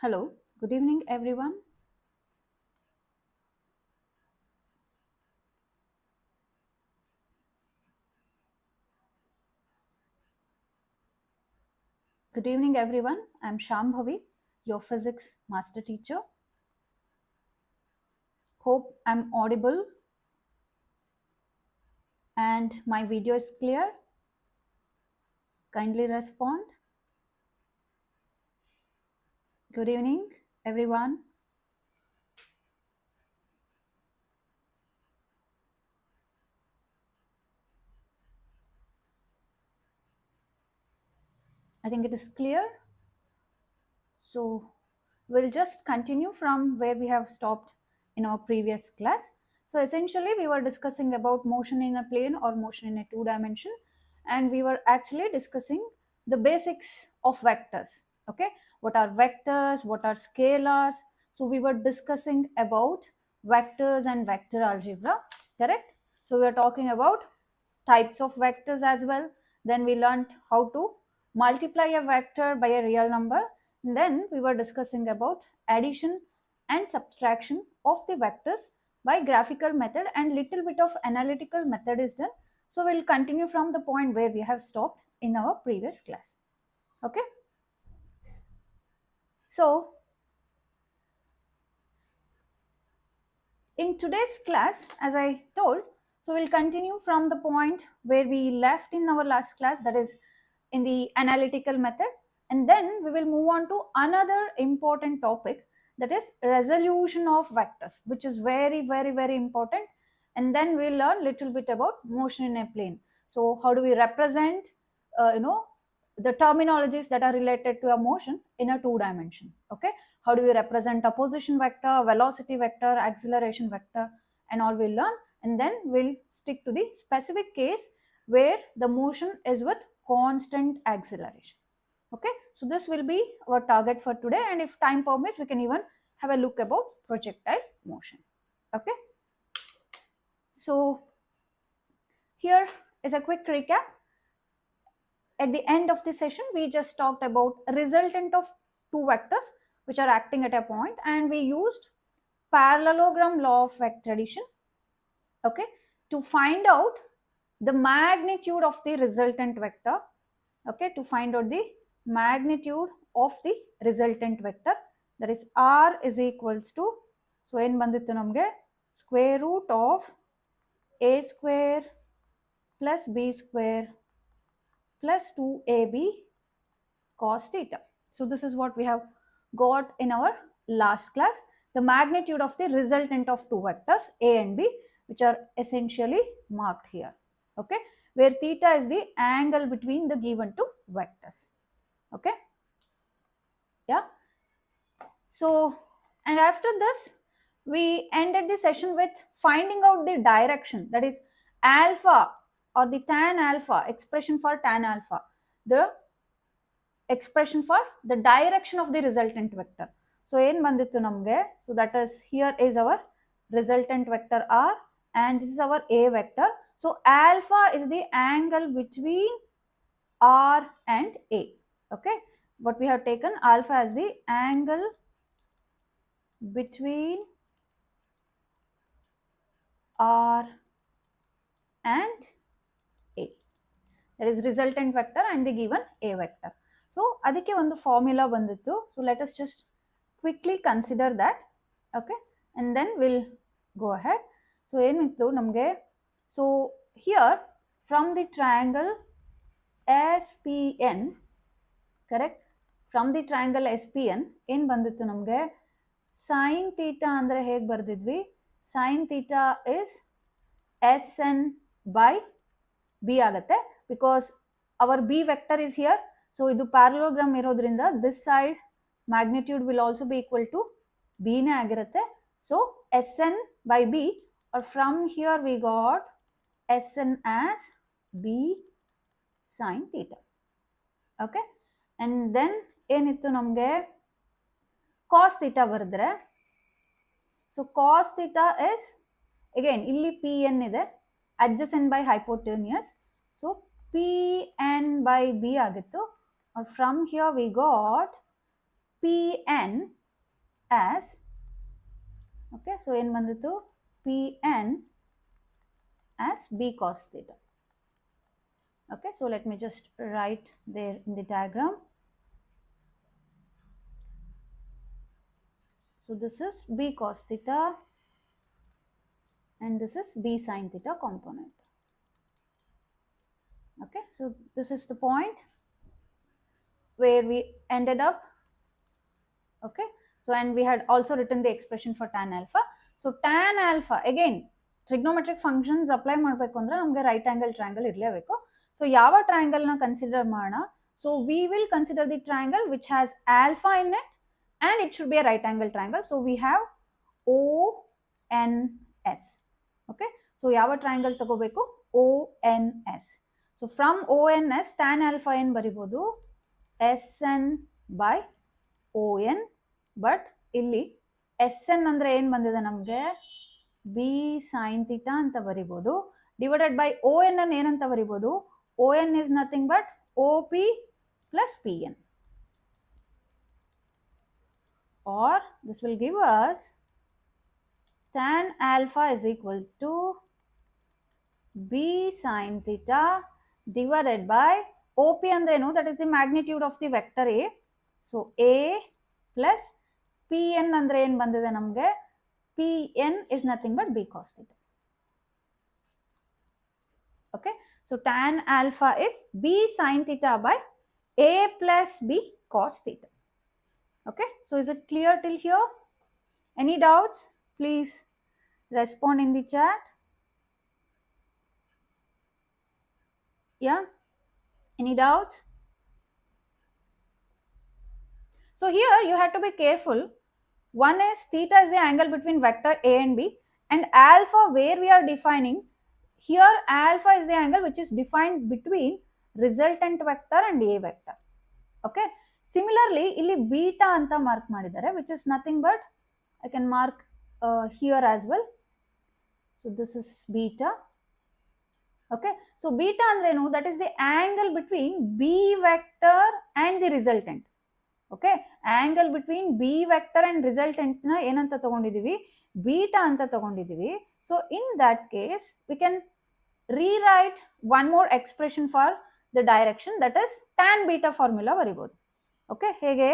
Hello, good evening everyone. Good evening everyone. I'm Shambhavi, your physics master teacher. Hope I'm audible and my video is clear. Kindly respond. Good evening everyone. I think it is clear. So we'll just continue from where we have stopped in our previous class. So essentially we were discussing about motion in a plane or motion in a two dimension, and we were actually discussing the basics of vectors. Okay, what are vectors, what are scalars? So we were discussing about vectors and vector algebra, correct? So we are talking about types of vectors as well. Then we learned how to multiply a vector by a real number. And then we were discussing about addition and subtraction of the vectors by graphical method, and little bit of analytical method is done. So we'll continue from the point where we have stopped in our previous class. Okay. So in today's class, as I told, so we'll continue from the point where we left in our last class, that is in the analytical method, and then we will move on to another important topic, that is resolution of vectors, which is very important. And then we'll learn little bit about motion in a plane. So how do we represent the terminologies that are related to a motion in a two dimension. Okay, how do we represent a position vector, velocity vector, acceleration vector, and all we'll learn. And then we'll stick to the specific case where the motion is with constant acceleration. Okay, so this will be our target for today, and if time permits we can even have a look about projectile motion. Okay, so here is a quick recap. At the end of the session we just talked about a resultant of two vectors which are acting at a point, and we used parallelogram law of vector addition, okay, to find out the magnitude of the resultant vector. Okay, to find out the magnitude of the resultant vector, that is r is equals to, so ಏನು ಬಂದಿತ್ತು ನಮಗೆ, square root of a square plus b square plus 2ab cos theta. So this is what we have got in our last class, the magnitude of the resultant of two vectors a and b, which are essentially marked here. Okay, where theta is the angle between the given two vectors. Okay, yeah. So, and after this we ended the session with finding out the direction, that is alpha or the tan alpha, expression for tan alpha, the expression for the direction of the resultant vector. So ಏನು ಬಂದಿತ್ತು ನಮಗೆ, so that is, here is our resultant vector r and this is our a vector. So alpha is the angle between r and a. Okay, what we have taken alpha as the angle between r and a, that is resultant vector and the given a vector. So ಅದಕ್ಕೆ ಒಂದು formula ಬಂದಿತ್ತು. So let us just quickly consider that. Okay, and then we'll go ahead. So ಏನಿತ್ತು ನಮಗೆ, so here from the triangle SPN, correct, from the triangle SPN ಏನು ಬಂದಿತ್ತು ನಮಗೆ, sin theta ಅಂದರೆ ಹೇಗೆ ಬರ್ದಿದ್ವಿ, sin theta is SN by B ಆಗುತ್ತೆ, because our B vector is here. So ಇದು parallelogram ಇರೋದ್ರಿಂದ this side magnitude will also be equal to B ನೇ ಆಗಿರುತ್ತೆ. So SN by B, or from here we got SN as B sin theta. Okay, and then ಏನಿತ್ತು ನಮಗೆ cos theta ಬರೆದ್ರೆ, so cos theta is again ಇಲ್ಲಿ PN ಇದೆ, adjacent by hypotenuse, so PN by B ಆಗಿತ್ತು, or from here we got Pn as, okay, so in banditu Pn as b cos theta. Okay, so let me just write there in the diagram. So this is b cos theta and this is b sin theta component. Okay, so this is the point where we ended up. Okay, so and we had also written the expression for tan alpha. So tan alpha, again trigonometric functions apply ಮಾಡಬೇಕು ಅಂದ್ರೆ ನಮಗೆ right angle triangle ಇರಲೇಬೇಕು. So ಯಾವ triangle ನ consider ಮಾಡೋಣ? So we will consider the triangle which has alpha in it and it should be a right angle triangle. So we have ONS. Okay, so ಯಾವ triangle ತಗೋಬೇಕು? ONS. So from ONS tan alpha ಏನು ಬರಿಬೋದು? SN by ON, but ಇಲ್ಲಿ SN ಅಂದ್ರೆ ಏನು ಬಂದಿದೆ ನಮಗೆ? B sin theta ಅಂತ ಬರಿಬೋದು. Divided by ON ಅನ್ನು ಏನಂತ ಬರಿಬೋದು? ON is nothing but OP plus PN. Or this will give us tan alpha is equals to B sin theta divided by OP ಅಂದ್ರೇನು? That is the magnitude of the vector A. So A plus Pn ಅಂದ್ರೆ ಏನು ಬಂದಿದೆ ನಮಗೆ? Pn is nothing but b cos theta. Okay, so tan alpha is b sin theta by a plus b cos theta. Okay, so is it clear till here? Any doubts? Please respond in the chat. Yeah, any doubts? So here you have to be careful. One is theta is the angle between vector A and B, and alpha where we are defining, here alpha is the angle which is defined between resultant vector and A vector. Okay, similarly illi beta anta mark madidare, which is nothing but I can mark here as well. So this is beta. Okay, so beta andrenu? That is the angle between B vector and the resultant. Okay, angle between B vector and resultant na ಏನಂತ ತಗೊಂಡಿದೀವಿ? Beta ಅಂತ ತಗೊಂಡಿದೀವಿ. So in that case we can rewrite one more expression for the direction, that is tan beta formula ಬರಿಬೋದು. Okay, ಹೇಗೆ?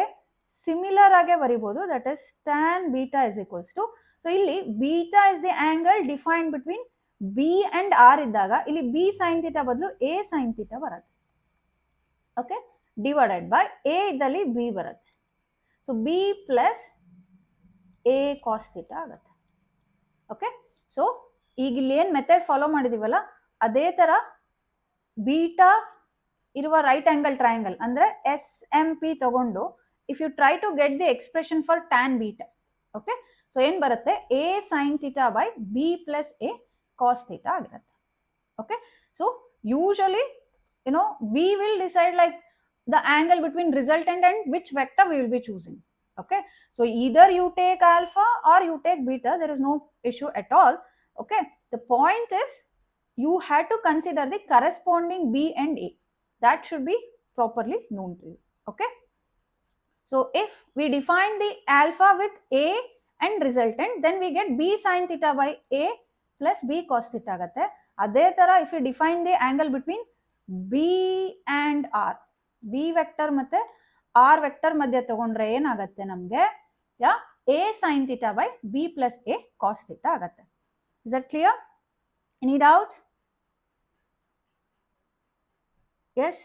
Similar ಆಗಿ ಬರಿಬೋದು, that is tan beta is equals to, so ಇಲ್ಲಿ beta is the angle defined between B and R ಇದ್ದಾಗ ಇಲ್ಲಿ B sin theta ಬದಲು A sin theta ಬರುತ್ತೆ. Okay, divided by A ಇದ್ದಲ್ಲಿ B ಬರುತ್ತೆ. So B plus A cos theta ಆಗುತ್ತೆ. Okay, so ಈಗ ಇಲ್ಲಿ ಏನು ಮೆಥಡ್ ಫಾಲೋ ಮಾಡಿದೀವಲ್ಲ ಅದೇ ತರ ಬೀಟಾ ಇರುವ ರೈಟ್ ಆಂಗಲ್ ಟ್ರಯಾಂಗಲ್ ಅಂದ್ರೆ SMP ತಗೊಂಡು if you try to get the expression for tan beta, okay, so ಏನು ಬರುತ್ತೆ? A sin theta by B plus A cos theta ಆಗಿರುತ್ತೆ. Okay, so usually we will decide like the angle between resultant and which vector we will be choosing. Okay, so either you take alpha or you take beta, there is no issue at all. Okay, the point is you had to consider the corresponding B and A. That should be properly known to you. Okay, so if we define the alpha with A and resultant, then we get B sin theta by A plus B cos theta agate. Adhe tara if we define the angle between B and R, B vector ಮತ್ತೆ R vector ಮಧ್ಯ ತಗೊಂಡ್ರೆ ಏನಾಗುತ್ತೆ ನಮಗೆ? A sin theta by B plus A cos theta ಆಗತ್ತೆ. Is that clear? Any doubt? Yes?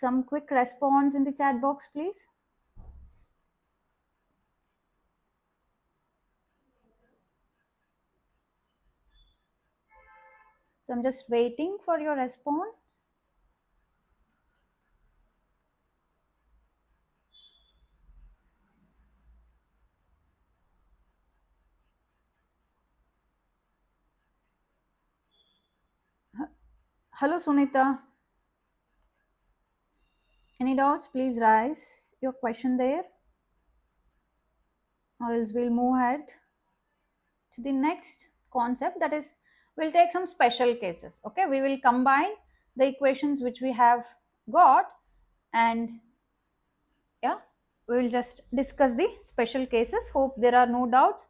Some quick response in the chat box, please. So I'm just waiting for your response. Hello Sunita. Any doubts? Please raise your question there, or else we'll move ahead to the next concept, that is we'll take some special cases. Okay, we will combine the equations which we have got and yeah, we will just discuss the special cases. Hope there are no doubts.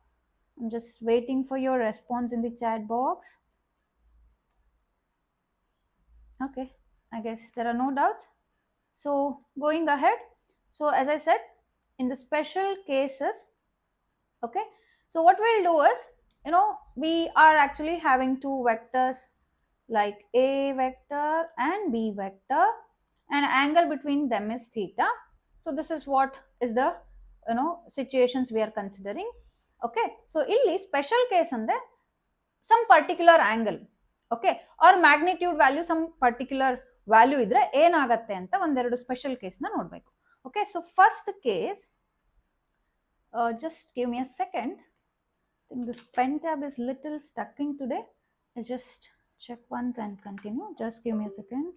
I'm just waiting for your response in the chat box. Okay, I guess there are no doubts. So going ahead, so as I said, in the special cases, okay, so what we'll do is, we are actually having two vectors like a vector and b vector, and angle between them is theta. So this is what is the situations we are considering. Okay, so ಇಲ್ಲಿ special case ಅಂದ್ರೆ some particular angle, okay, or magnitude value some particular value ಇದ್ರೆ ಏನಾಗತ್ತೆ ಅಂತ ಒಂದೆರಡು special case ನ ನೋಡಬೇಕು. Okay, so first case, just give me a second. I think this pen tab is little stucking today. I'll just check once and continue. Just give me a second.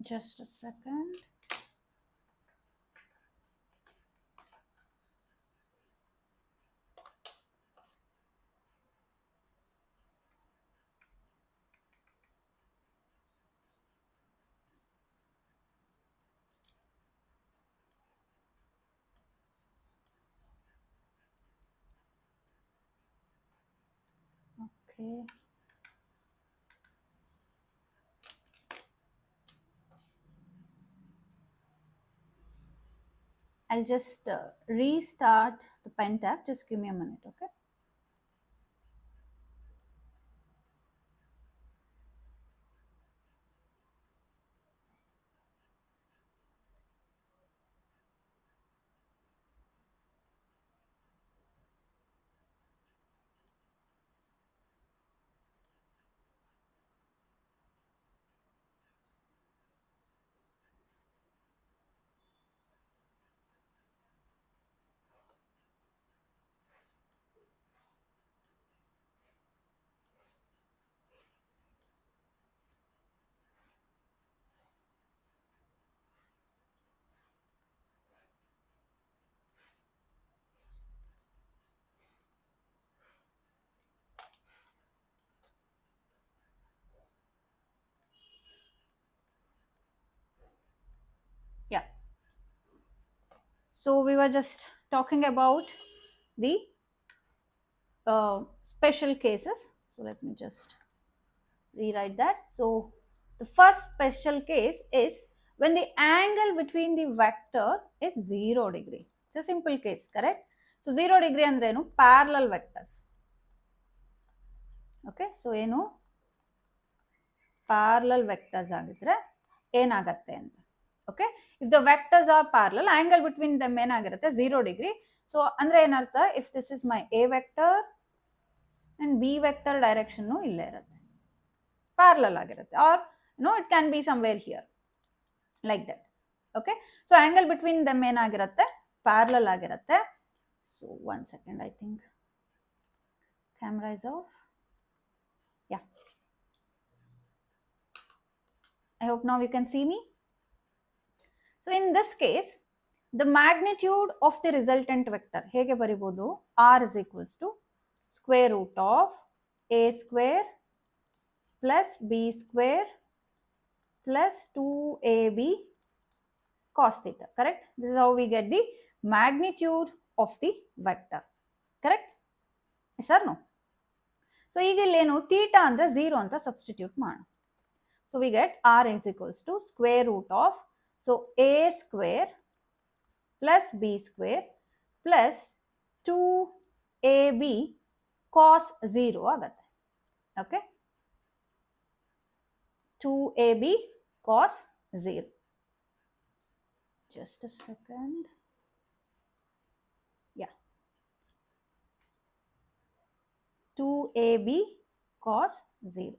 Just a second. Okay. I'll just restart the pen tab. Just give me a minute, okay? Yeah. So we were just talking about the special cases. So let me just rewrite that. So the first special case is when the angle between the vector is 0 degree. It's a simple case, correct? So 0 degree andre ಏನು parallel vectors. Okay, so ಏನು parallel vectors ಆಗಿದ್ರೆ ಏನಾಗತ್ತೆ ಅಂತ. Okay, if the vectors are parallel, angle between them ಏನಾಗಿರುತ್ತೆ 0 degree. So ಅಂದ್ರೆ ಏನರ್ಥ, if this is my a vector and b vector direction ಇಲ್ಲೇ ಇರುತ್ತೆ, parallel ಆಗಿರುತ್ತೆ, or it can be somewhere here like that. Okay, so angle between them ಏನಾಗಿರುತ್ತೆ parallel ಆಗಿರುತ್ತೆ. So one second, I think camera is off. Yeah, I hope now you can see me. So in this case, the magnitude of the resultant vector ಹೇಗೆ ಬರಿಬಹುದು, r is equals to square root of a square plus b square plus 2ab cos theta, correct? This is how we get the magnitude of the vector, correct? Yes or no? So ಈಗ ಇಲ್ಲಿ ಏನು theta ಅಂದ್ರೆ 0 ಅಂತ substitute ಮಾಡೋಣ. So we get r is equals to square root of, so a square plus b square plus 2ab cos 0 ಆಗುತ್ತೆ. Okay, 2ab cos 0. Just a second. Yeah. 2ab cos 0.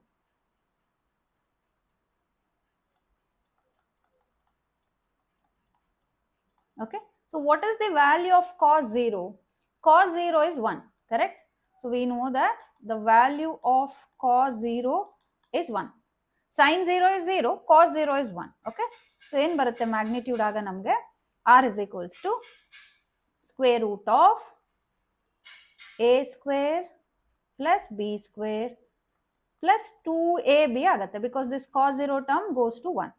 Okay, so what is the value of cos 0? Cos 0 is 1, correct? So we know that the value of cos 0 is 1. Sin 0 is 0, cos 0 is 1. Okay, so ಏನು ಬರುತ್ತೆ magnitude ಆಗ ನಮಗೆ r is equals to square root of a square plus b square plus 2ab ಆಗುತ್ತೆ, because this cos 0 term goes to 1.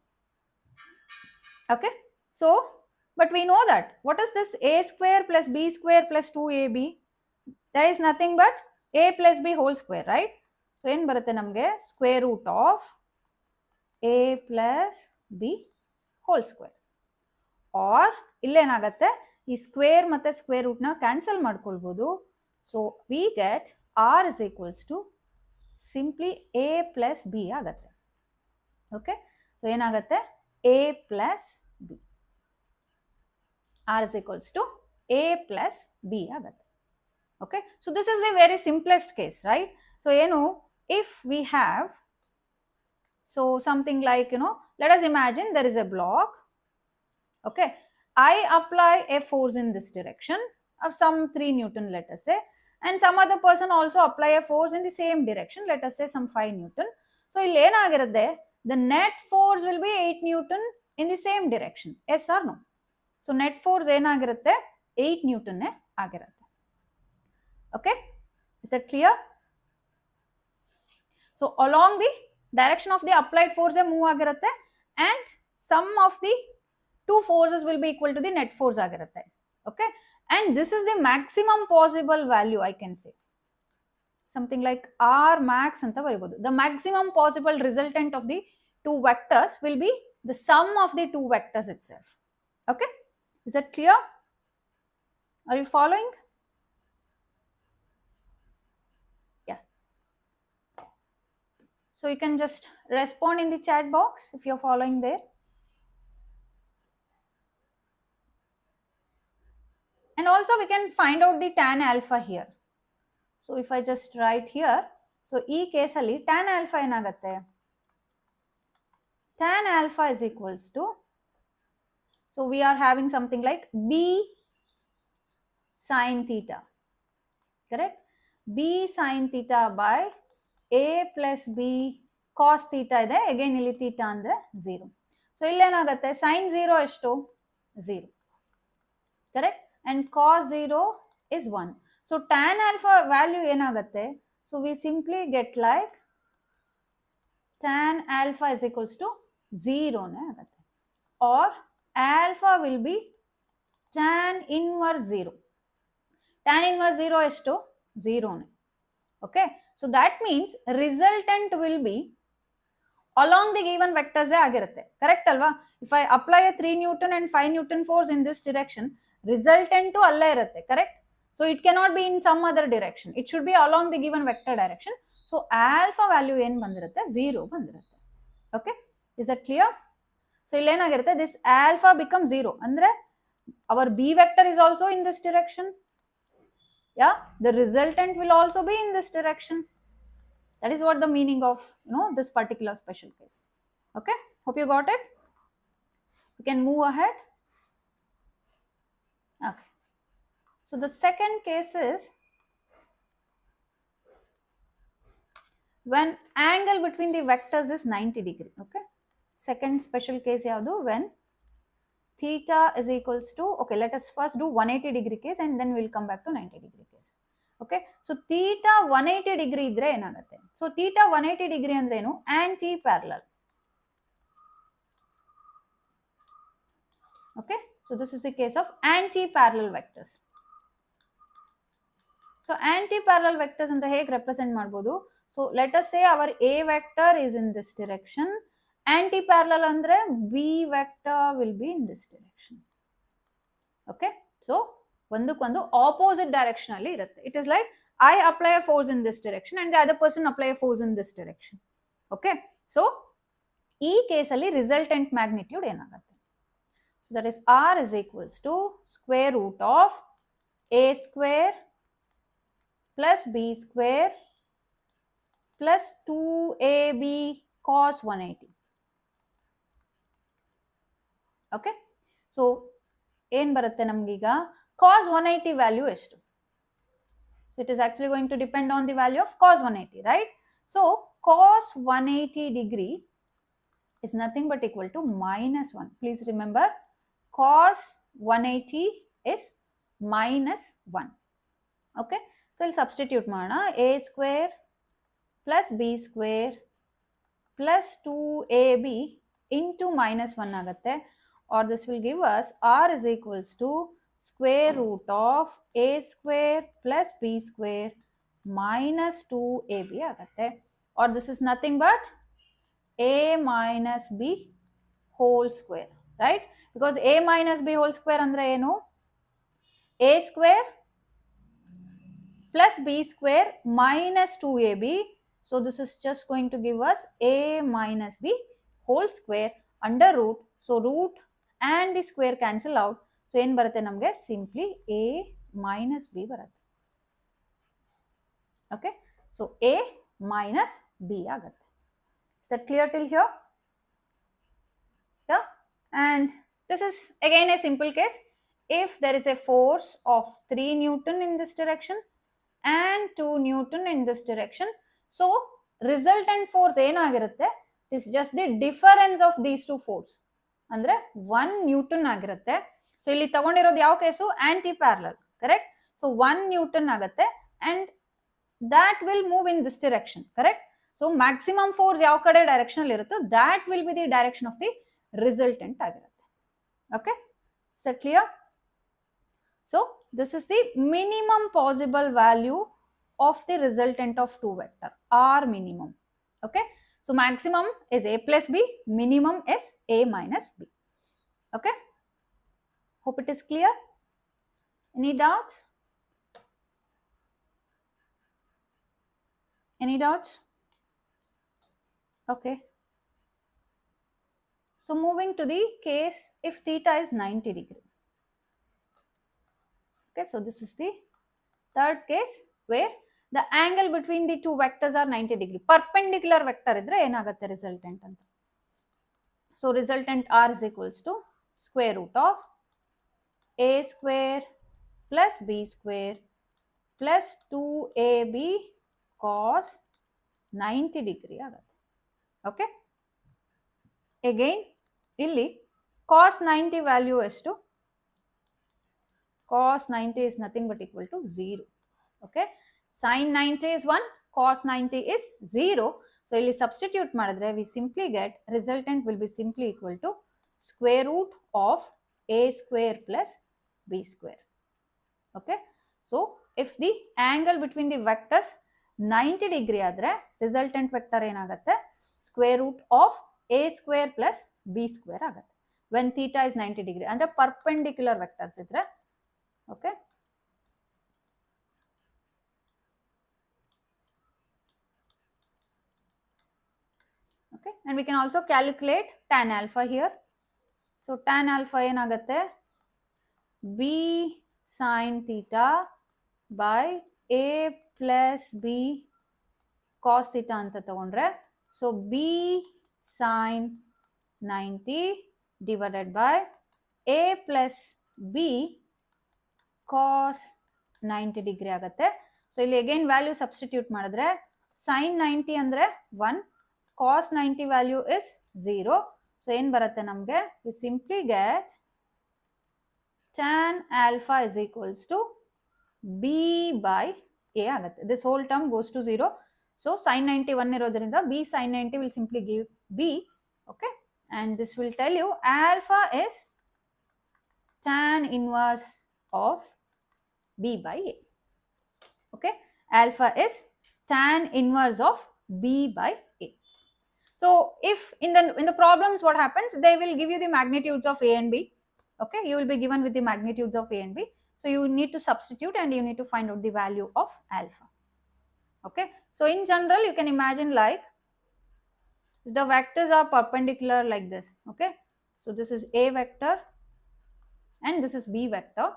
Okay, so but we know that what is this a square plus b square plus 2ab? That is nothing but a plus b whole square, right? So ಏನು ಬರುತ್ತೆ ನಮಗೆ square root of a plus b whole square. Or ಇಲ್ಲೇನಾಗುತ್ತೆ ಈ square ಮತ್ತೆ square root ನ cancel ಮಾಡ್ಕೊಳ್ಬಹುದು. So we get r is equals to simply a plus b ಆಗುತ್ತೆ. Okay, so ಏನಾಗುತ್ತೆ a plus b. r is equals to a plus b ಆಗುತ್ತೆ. Okay, so this is the very simplest case, right? So if we have something like, let us imagine there is a block. Okay, I apply a force in this direction of some 3 Newton, let us say, and some other person also apply a force in the same direction, let us say some 5 Newton. So ಇಲ್ಲಿ ಏನಾಗಿರುತ್ತೆ, the net force will be 8 Newton in the same direction. Yes or no? So net force ಏನಾಗಿರುತ್ತೆ 8 Newton ಆಗಿರುತ್ತೆ. Okay, is that clear? So along the direction of the applied force move ಆಗಿರುತ್ತೆ, and sum of the two forces will be equal to the net force ಆಗಿರುತ್ತೆ. Okay, and this is the maximum possible value, I can say something like r max anta baribodu. The maximum possible resultant of the two vectors will be the sum of the two vectors itself. Okay, is that clear? Are you following? Yeah, so you can just respond in the chat box if you're following there. And also we can find out the tan alpha here. So if I just write here, so ಈ ಕೇಸಲ್ಲಿ tan alpha ಏನಾಗುತ್ತೆ, tan alpha is equals to, so we are having something like b sin theta, correct? b sin theta by a plus b cos theta ಇದೆ, again ಇಲ್ಲಿ theta ಅಂದ್ರೆ 0. So ಇಲ್ಲೇನಾಗುತ್ತೆ sin 0 ಎಷ್ಟು 0, correct? And cos 0 is 1. So tan alpha value ಏನಾಗುತ್ತೆ, so we simply get like tan alpha is equals to 0 ಆಗುತ್ತೆ, or alpha will be tan inverse 0. Tan inverse 0 ಎಷ್ಟು 0. Okay, so that means resultant will be along the given vectors ಆಗಿರುತ್ತೆ, correct ಅಲ್ವಾ? If I apply a 3 Newton and 5 Newton force in this direction, resultant ಅಲ್ಲೇ ಇರುತ್ತೆ, correct? So it cannot be in some other direction, it should be along the given vector direction. So alpha value ಏನು ಬಂದಿರುತ್ತೆ 0 ಬಂದಿರುತ್ತೆ. Okay, is that clear? So ಇಲ್ಲಿ ಏನಾಗಿರುತ್ತೆ, this alpha becomes 0 ಅಂದ್ರೆ our b vector is also in this direction. Yeah, the resultant will also be in this direction. That is what the meaning of this particular special case. Okay, hope you got it. You can move ahead. Okay, so the second case is when angle between the vectors is 90 degree. Okay, second special case yavadu, when theta is equals to, okay, let us first do 180 degree case and then we'll come back to 90 degree case. Okay, so theta 180 degree ಇದ್ರೆ ಏನಾಗುತ್ತೆ, so theta 180 degree ಅಂದ್ರೆ ಏನು, anti parallel. Okay, so this is the case of anti parallel vectors. So anti parallel vectors ಅಂದ್ರೆ ಹೇಗೆ represent ಮಾಡಬಹುದು, so let us say our a vector is in this direction, anti parallel andre b vector will be in this direction. Okay, so ಒಂದಕ್ಕೊಂದು opposite direction ಅಲ್ಲಿ ಇರುತ್ತೆ. It is like I apply a force in this direction and the other person apply a force in this direction. Okay, so ಈ case ಅಲ್ಲಿ resultant magnitude ಏನಾಗುತ್ತೆ, so that is r is equals to square root of a square plus b square plus 2ab cos 180. Okay, so ಏನು ಬರುತ್ತೆ ನಮಗೀಗ cos 180 value ಎಷ್ಟು? So it is actually going to depend on the value of cos 180, right? So cos 180 degree is nothing but equal to minus 1. Please remember, cos 180 is minus 1. Okay, so we'll substitute ಮಾಡೋಣ. a square plus b square plus 2ab into minus 1 ಆಗುತ್ತೆ, or this will give us r is equals to square root of a square plus b square minus 2ab ಆಗುತ್ತೆ, or this is nothing but a minus b whole square, right? Because a minus b whole square andre ಏನು? a square plus b square minus 2ab. So this is just going to give us a minus b whole square under root. So root and the square cancel out. So ಏನು ಬರುತ್ತೆ ನಮಗೆ? Simply a minus b ಬರುತ್ತೆ. Okay, so a minus b ಆಗುತ್ತೆ. Is that clear till here? Yeah, and this is again a simple case. If there is a force of 3 Newton in this direction and 2 Newton in this direction, so resultant force ಏನಾಗಿರುತ್ತೆ? It is just the difference of these two force. ಅಂದ್ರೆ 1 Newton ಆಗಿರುತ್ತೆ. So ಇಲ್ಲಿ ತಗೊಂಡಿರೋದು ಯಾವ case? Anti parallel, correct? So 1 Newton ಆಗುತ್ತೆ and that will move in this direction, correct? So maximum force ಯಾವ ಕಡೆ direction ಅಲ್ಲಿ ಇರುತ್ತೋ that will be the direction of the resultant ಆಗಿರುತ್ತೆ. Okay, is that clear? So this is the minimum possible value of the resultant of 2 vector, R minimum. Okay, so maximum is a plus b, minimum is a minus b. Okay, hope it is clear. Any doubts? Any doubts? Okay, so moving to the case if theta is 90 degree. Okay, so this is the third case where the angle between the two vectors are 90 degree. Perpendicular vector idre ಏನಾಗುತ್ತೆ resultant ಅಂತ? So resultant r is equals to square root of a square plus b square plus 2ab cos 90 degree ಆಗುತ್ತೆ. Okay, again ಇಲ್ಲಿ cos 90 value ಎಷ್ಟು? Cos 90 is nothing but equal to 0. Okay, sin 90 is 1, cos 90 is 0. So ಇಲ್ಲಿ substitute ಮಾಡಿದ್ರೆ we simply get resultant will be simply equal to square root of a square plus b square. Okay, so if the angle between the vectors 90 degree ಆದ್ರೆ resultant vector ಏನಾಗುತ್ತೆ? square root of a square plus b square ಆಗುತ್ತೆ when theta is 90 degree ಅಂದ್ರೆ perpendicular vectors ಇದ್ರೆ. Okay, okay, and we can also calculate tan alpha here. So tan alpha ಏನಾಗುತ್ತೆ? b sin theta by a plus b cos theta ಅಂತ ತಗೊಂಡ್ರೆ, so b sin 90 divided by a plus b cos 90 degree ಆಗುತ್ತೆ. So ಇಲ್ಲಿ again value substitute ಮಾಡಿದ್ರೆ sin 90 ಅಂದ್ರೆ 1, cos 90 value is 0. So ಏನು ಬರುತ್ತೆ ನಮಗೆ? we simply get tan alpha is equals to b by a ಆಗುತ್ತೆ. this whole term goes to 0. so sin 90 1 ಇರೋದ್ರಿಂದ b sin 90 will simply give b. Okay, and this will tell you alpha is tan inverse of b by a. Okay, alpha is tan inverse of b by a. So if in the problems what happens, they will give you the magnitudes of a and b. Okay, you will be given with the magnitudes of a and b, so you need to substitute and you need to find out the value of alpha. Okay, so in general you can imagine like the vectors are perpendicular like this. Okay, so this is a vector and this is b vector.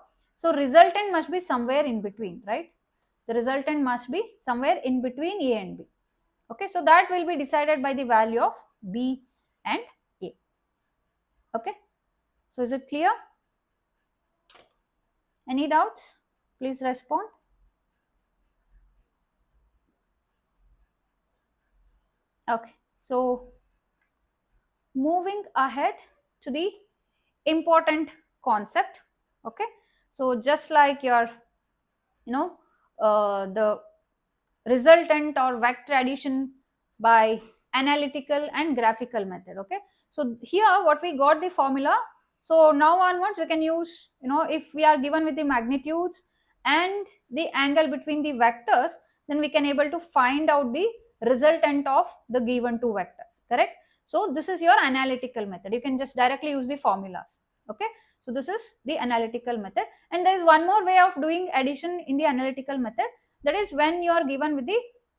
So resultant must be somewhere in between, right? The resultant must be somewhere in between a and b. Okay, so that will be decided by the value of B and A. Okay, so is it clear? Any doubts? Please respond. Okay, so moving ahead to the important concept. Okay, so just like your the resultant or vector addition by analytical and graphical method. Okay, so here what we got the formula, so now onwards we can use, if we are given with the magnitudes and the angle between the vectors, then we can able to find out the resultant of the given two vectors, correct? So this is your analytical method, you can just directly use the formulas. Okay, so this is the analytical method, and there is one more way of doing addition in the analytical method, that is when you are given with the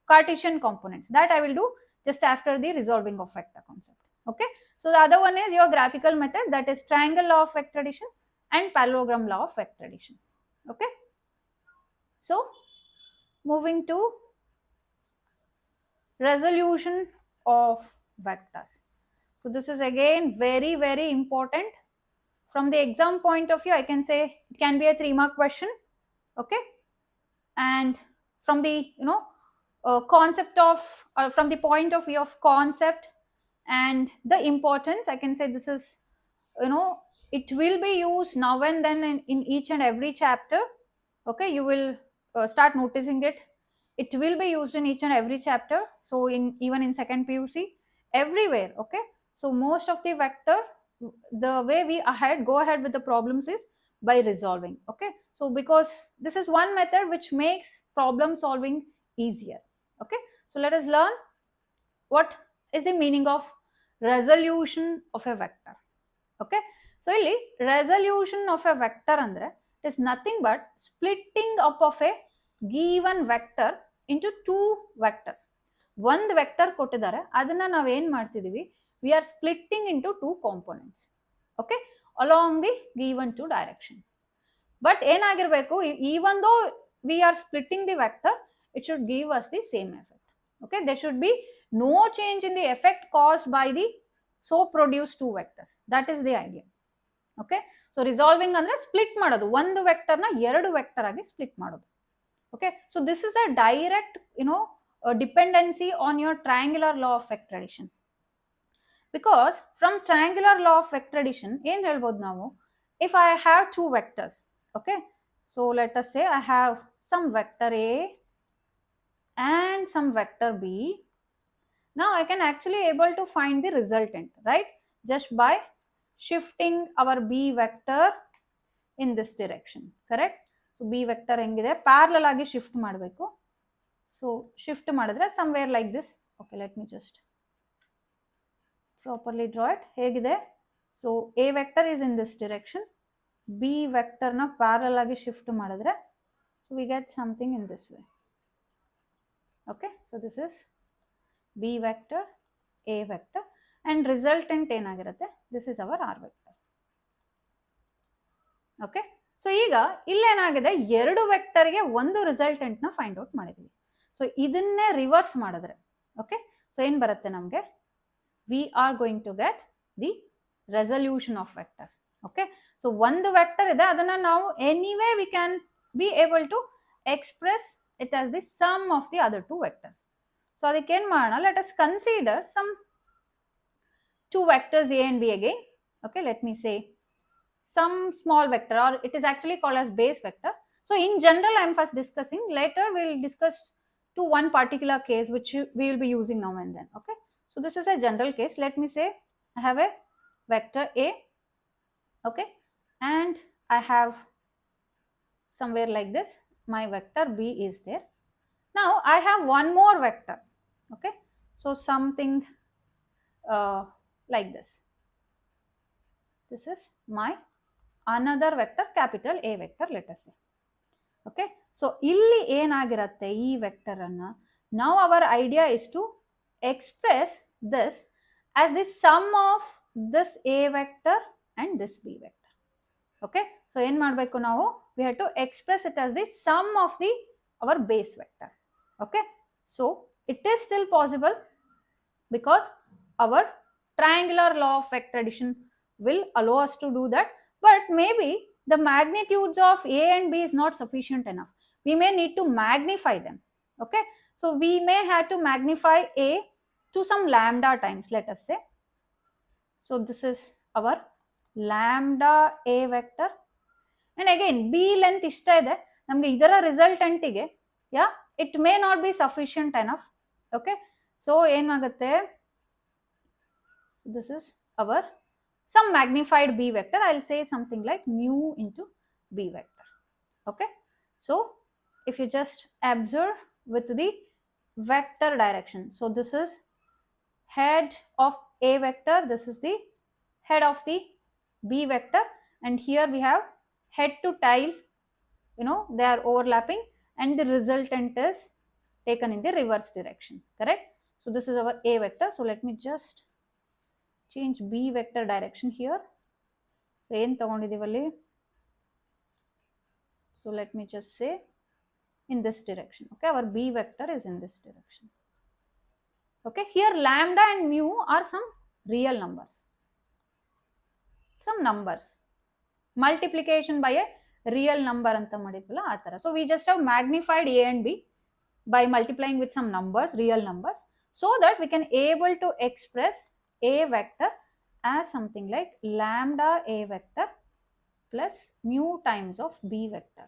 Cartesian components, that I will do just after the resolving of vector concept. Okay, so the other one is your graphical method, that is triangle law of vector addition and parallelogram law of vector addition. Okay, so moving to resolution of vectors. So this is again very, very important. From the exam point of view, I can say it can be a 3-mark question. Okay, and from the concept of, or from the point of view of concept and the importance, I can say this is, it will be used now and then in each and every chapter. Okay, you will start noticing it. It will be used in each and every chapter. So in even in second PUC, everywhere. Okay, so most of the vector, the way we go ahead with the problems is by resolving. Okay, so because this is one method which makes problem solving easier. Okay, so let us learn what is the meaning of resolution of a vector. Okay, so ಇಲ್ಲಿ resolution of a vector ಅಂದ್ರೆ it is nothing but splitting up of a given vector into two vectors. ಒಂದು vector ಕೊಟ್ಟಿದ್ದಾರೆ, ಅದನ್ನ ನಾವು ಏನು ಮಾಡ್ತಿದೀವಿ, we are splitting into two components. Okay, along the given two direction. But ಏನಾಗಿರಬೇಕು, even though we are splitting the vector, it should give us the same effect. Okay, there should be no change in the effect caused by the so produced two vectors. That is the idea. Okay, so resolving ಅಂದ್ರೆ split ಮಾಡೋದು, ಒಂದು ವೆಕ್ಟರ್ನ ಎರಡು vector ಆಗಿ split ಮಾಡೋದು. Okay, so this is a direct dependency on your triangular law of vector addition. Because from triangular law of vector addition ಏನು ಹೇಳ್ಬೋದು ನಾವು, if I have two vectors, okay, so let us say I have some vector A and some vector B. Now I can actually able to find the resultant, right, just by shifting our B vector in this direction, correct? So B vector ಹೆಂಗಿದೆ, parallel ಆಗಿ shift ಮಾಡಬೇಕು. So shift ಮಾಡಿದ್ರೆ somewhere like this. Okay, let me just properly draw it. ಹೇಗಿದೆ, so A vector is in this direction, B vector ನ parallel ಆಗಿ shift ಮಾಡಿದ್ರೆ, so we get something in this way. Okay, so this is B vector, A vector, and resultant ಏನಾಗಿರುತ್ತೆ, this is our R vector. Okay, so ಈಗ ಇಲ್ಲೇನಾಗಿದೆ, ಎರಡು ವೆಕ್ಟರ್ಗೆ ಒಂದು resultant ನ find out ಮಾಡಿದ್ವಿ. So ಇದನ್ನೇ ರಿವರ್ಸ್ ಮಾಡಿದ್ರೆ, ಓಕೆ, ಸೊ ಏನ್ ಬರುತ್ತೆ ನಮಗೆ, we are going to get the resolution of vectors. Okay, so ಒಂದು ವೆಕ್ಟರ್ ಇದೆ, ಅದನ್ನ ನಾವು anyway we can be able to express it as the sum of the other two vectors. So ಅದಕ್ಕೆ ಏನು ಮಾಡೋಣ, let us consider some two vectors A and B again. Okay, let me say some small vector, or it is actually called as base vector. So in general I am first discussing, later we will discuss to one particular case which we will be using now and then. Okay, so this is a general case. Let me say I have a vector A, okay, and I have somewhere like this my vector B is there. Now I have one more vector. Okay, so something like this. This is my another vector, capital A vector, let us say. Okay, so ಇಲ್ಲಿ ಏನಾಗಿರುತ್ತೆ ಈ vector ಅನ್ನ, now our idea is to express this as the sum of this A vector and this B vector. Okay, so ಏನು ಮಾಡಬೇಕು ನಾವು, we have to express it as the sum of the our base vector. Okay, so It is still possible because our triangular law of vector addition will allow us to do that, but maybe the magnitudes of A and B is not sufficient enough. We may need to magnify them. Okay, so we may have to magnify A to some lambda times, let us say. So this is our lambda A vector, and again B length ishta ide namge idara resultant ige, yeah, it may not be sufficient enough. Okay, so enagutte, this is our some magnified B vector. I'll say something like mu into B vector. Okay, so if you just observe with the vector direction, so this is head of A vector, this is the head of the B vector, and here we have head to tail, they are overlapping, and the resultant is taken in the reverse direction, correct? So this is our A vector. So let me just change B vector direction here. So ಏನು ತಗೊಂಡಿದ್ದೀವಲ್ಲಿ, so let me just say in this direction. Okay, our B vector is in this direction. Okay, here lambda and mu are some real numbers, some numbers, multiplication by a real number anta madidvalla aa tara. So we just have magnified A and B by multiplying with some numbers, real numbers, so that we can able to express A vector as something like lambda A vector plus mu times of B vector.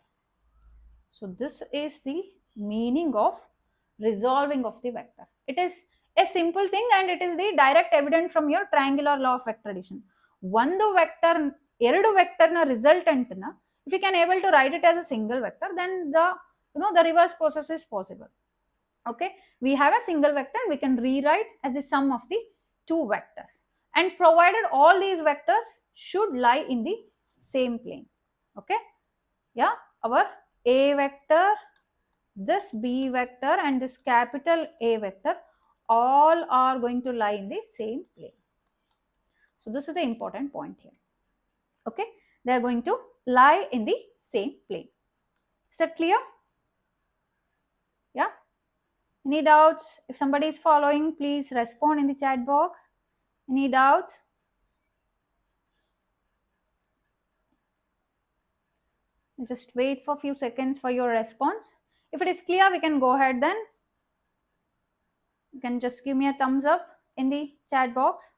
So this is the meaning of resolving of the vector. It is a simple thing, and it is the direct evidence from your triangular law of vector addition. One vector, ಎರಡು vector na resultant na, if you can able to write it as a single vector, then the reverse process is possible. Okay, we have a single vector and we can rewrite as the sum of the two vectors, and provided all these vectors should lie in the same plane. Okay, yeah, our A vector, this B vector, and this capital A vector all are going to lie in the same plane. So this is the important point here. Okay, they are going to lie in the same plane. Is that clear? Yeah, any doubts? If somebody is following, please respond in the chat box. Any doubts? Just wait for a few seconds for your response. If it is clear, we can go ahead then. You can just give me a thumbs up in the chat box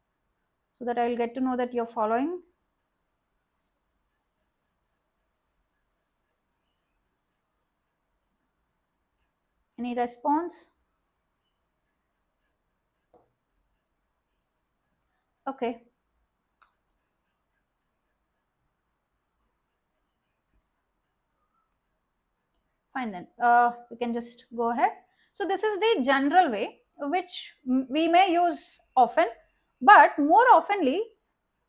so that I will get to know that you're following. Any response? Okay. Fine then. We can just go ahead. So this is the general way which we may use often, but more oftenly,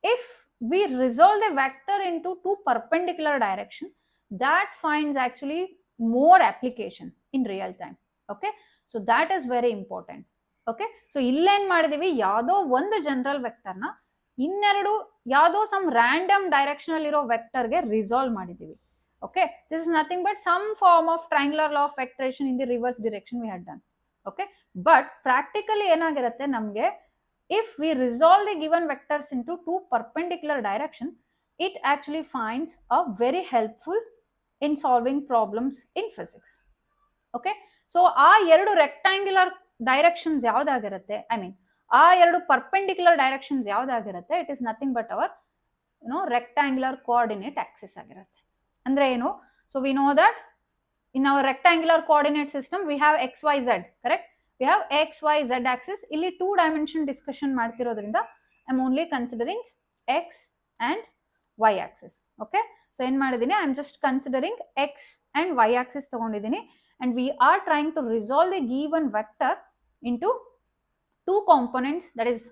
if we resolve the vector into two perpendicular directions, that finds actually more application in real time. Okay, so that is very important. Okay, so illen ಮಾಡಿದೀವಿ ಯಾವುದೋ ಒಂದು general vector ನ ಇನ್ನೆರಡು ಯಾವುದೋ some random direction ಅಲ್ಲಿ ಇರೋ vector ಗೆ resolve ಮಾಡಿದೀವಿ. Okay, this is nothing but some form of triangular law of vectoration in the reverse direction we had done. Okay, but practically ಏನಾಗಿರುತ್ತೆ ನಮಗೆ, if we resolve the given vectors into two perpendicular direction, it actually finds a very helpful in solving problems in physics. Okay, so ಆ ಎರಡು rectangular directions ಯಾವುದಾಗಿರುತ್ತೆ, I mean ಆ ಎರಡು perpendicular directions ಯಾವುದಾಗಿರುತ್ತೆ, it is nothing but our rectangular coordinate axis ಆಗಿರುತ್ತೆ. ಅಂದ್ರೆ ಏನು? So we know that in our rectangular coordinate system we have x, y, z, correct? We have x, y, z axis. ಇಲ್ಲಿ 2 dimension discussion ಮಾಡ್ತಿರೋದ್ರಿಂದ I am only considering x and y axis. Okay, so ಏನು ಮಾಡಿದ್ದೀನಿ, I am just considering x and y axis ತಗೊಂಡಿದ್ದೀನಿ, and we are trying to resolve the given vector into two components, that is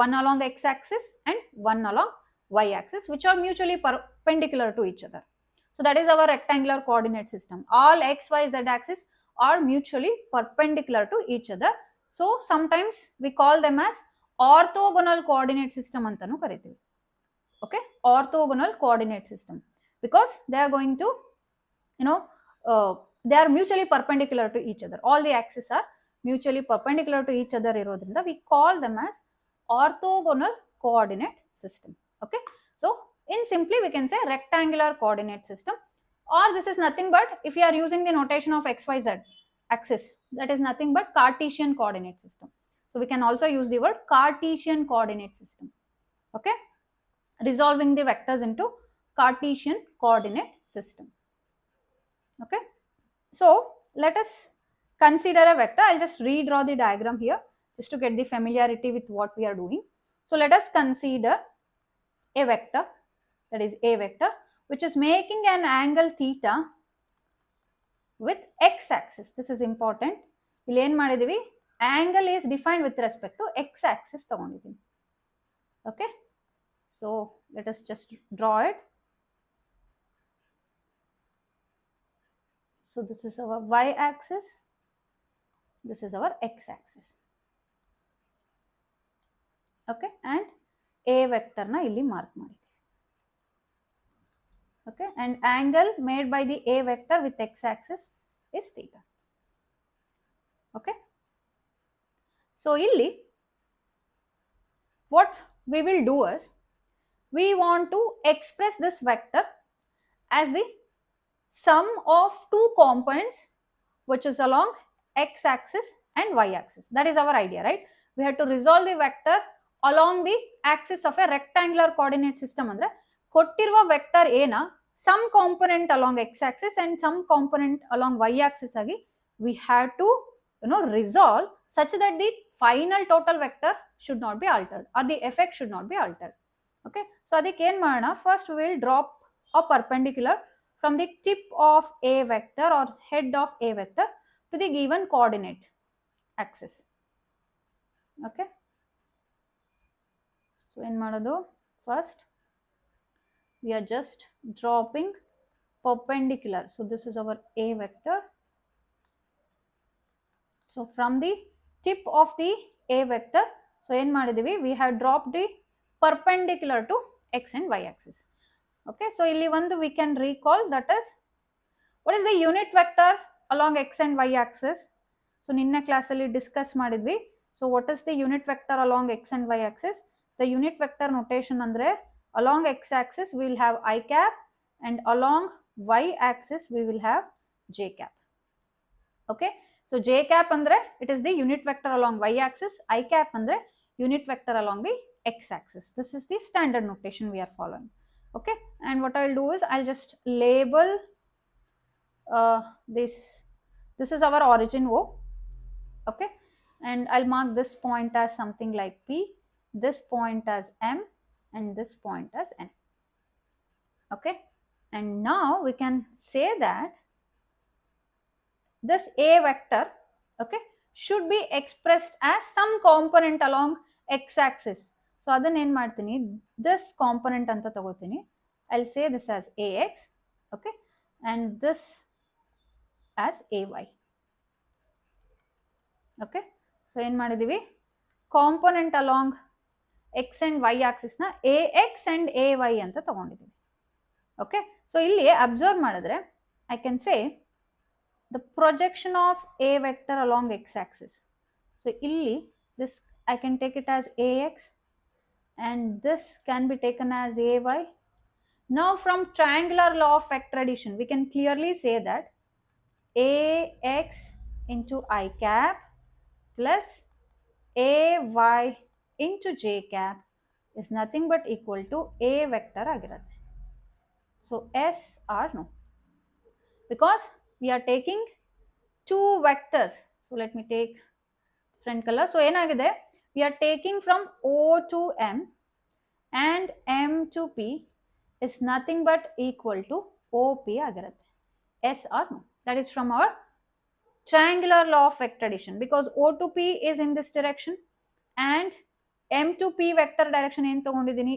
one along x axis and one along y axis, which are mutually perpendicular to each other. So that is our rectangular coordinate system. All x, y, z axis are mutually perpendicular to each other. So sometimes we call them as orthogonal coordinate system antanu karitivi. Okay, orthogonal coordinate system, because they are going to, they are mutually perpendicular to each other. All the axes are mutually perpendicular to each other irodrinda we call them as orthogonal coordinate system. Okay, so in simply we can say rectangular coordinate system, or this is nothing but if you are using the notation of xyz axis, that is nothing but Cartesian coordinate system. So we can also use the word Cartesian coordinate system. Okay, resolving the vectors into Cartesian coordinate system. Okay, so let us consider a vector. I'll just redraw the diagram here just to get the familiarity with what we are doing. So let us consider a vector, that is a vector which is making an angle theta with x axis. This is important. ಇಲ್ಲಿ ಏನು ಮಾಡಿದೀವಿ, angle is defined with respect to x axis ತಗೊಂಡಿದ್ದೀವಿ. Okay, so let us just draw it. So this is our y axis, this is our x axis. Okay, and a vector na illi mark ಮಾಡಿ. Okay, and angle made by the a vector with x axis is theta. Okay, so illi what we will do is we want to express this vector as the sum of two components which is along x axis and y axis. That is our idea, right? We have to resolve the vector along the axis of a rectangular coordinate system. Andre kottiruva vector a na some component along x axis and some component along y axis agi we have to resolve such that the final total vector should not be altered or the effect should not be altered. Okay, so adike ಏನು ಮಾಡೋಣ, first we will drop a perpendicular from the tip of a vector or head of a vector to the given coordinate axis. Okay, so ಏನು ಮಾಡೋದು, first we are just dropping perpendicular. So this is our a vector. So from the tip of the a vector, so ಏನು ಮಾಡಿದೀವಿ, we have dropped the perpendicular to x and y axis. Okay, so ಇಲ್ಲಿ ಒಂದು we can recall, that is what is the unit vector along x and y axis. So ನಿನ್ನೆ class ಅಲ್ಲಿ discuss ಮಾಡಿದ್ವಿ. So what is the unit vector along x and y axis? The unit vector notation andre along x axis we will have I cap and along y axis we will have j cap. Okay, so j cap andre it is the unit vector along y axis, I cap andre unit vector along the x axis. This is the standard notation we are following. Okay, and what I will do is I'll just label this is our origin O. Okay, and I'll mark this point as something like P, this point as M, and this point as N. Okay, and now we can say that this A vector, okay, should be expressed as some component along x axis. So adana ಏನು ಮಾಡ್ತೀನಿ, this component ಅಂತ ತಗೋತೀನಿ, I'll say this as ax, okay, and this as ay. Okay, so ಏನು ಮಾಡಿದೀವಿ, component along x and y axis na ax and ay ಅಂತ ತಗೊಂಡಿದ್ದೀವಿ. Okay, so ಇಲ್ಲಿ observe ಮಾಡಿದ್ರೆ I can say the projection of a vector along x axis. So illi this I can take it as ax and this can be taken as ay. Now from triangular law of vector addition we can clearly say that ax into I cap plus ay into j cap is nothing but equal to a vector ಆಗಿರುತ್ತೆ. So S or no, because we are taking two vectors. So let me take different color. So ಏನಾಗಿದೆ, we are taking from O to M and M to P is nothing but equal to OP ಆಗಿರುತ್ತೆ. S or no, that is from our triangular law of vector addition, because O to P is in this direction and M to P vector direction ಏನು ತಗೊಂಡಿದ್ದೀನಿ,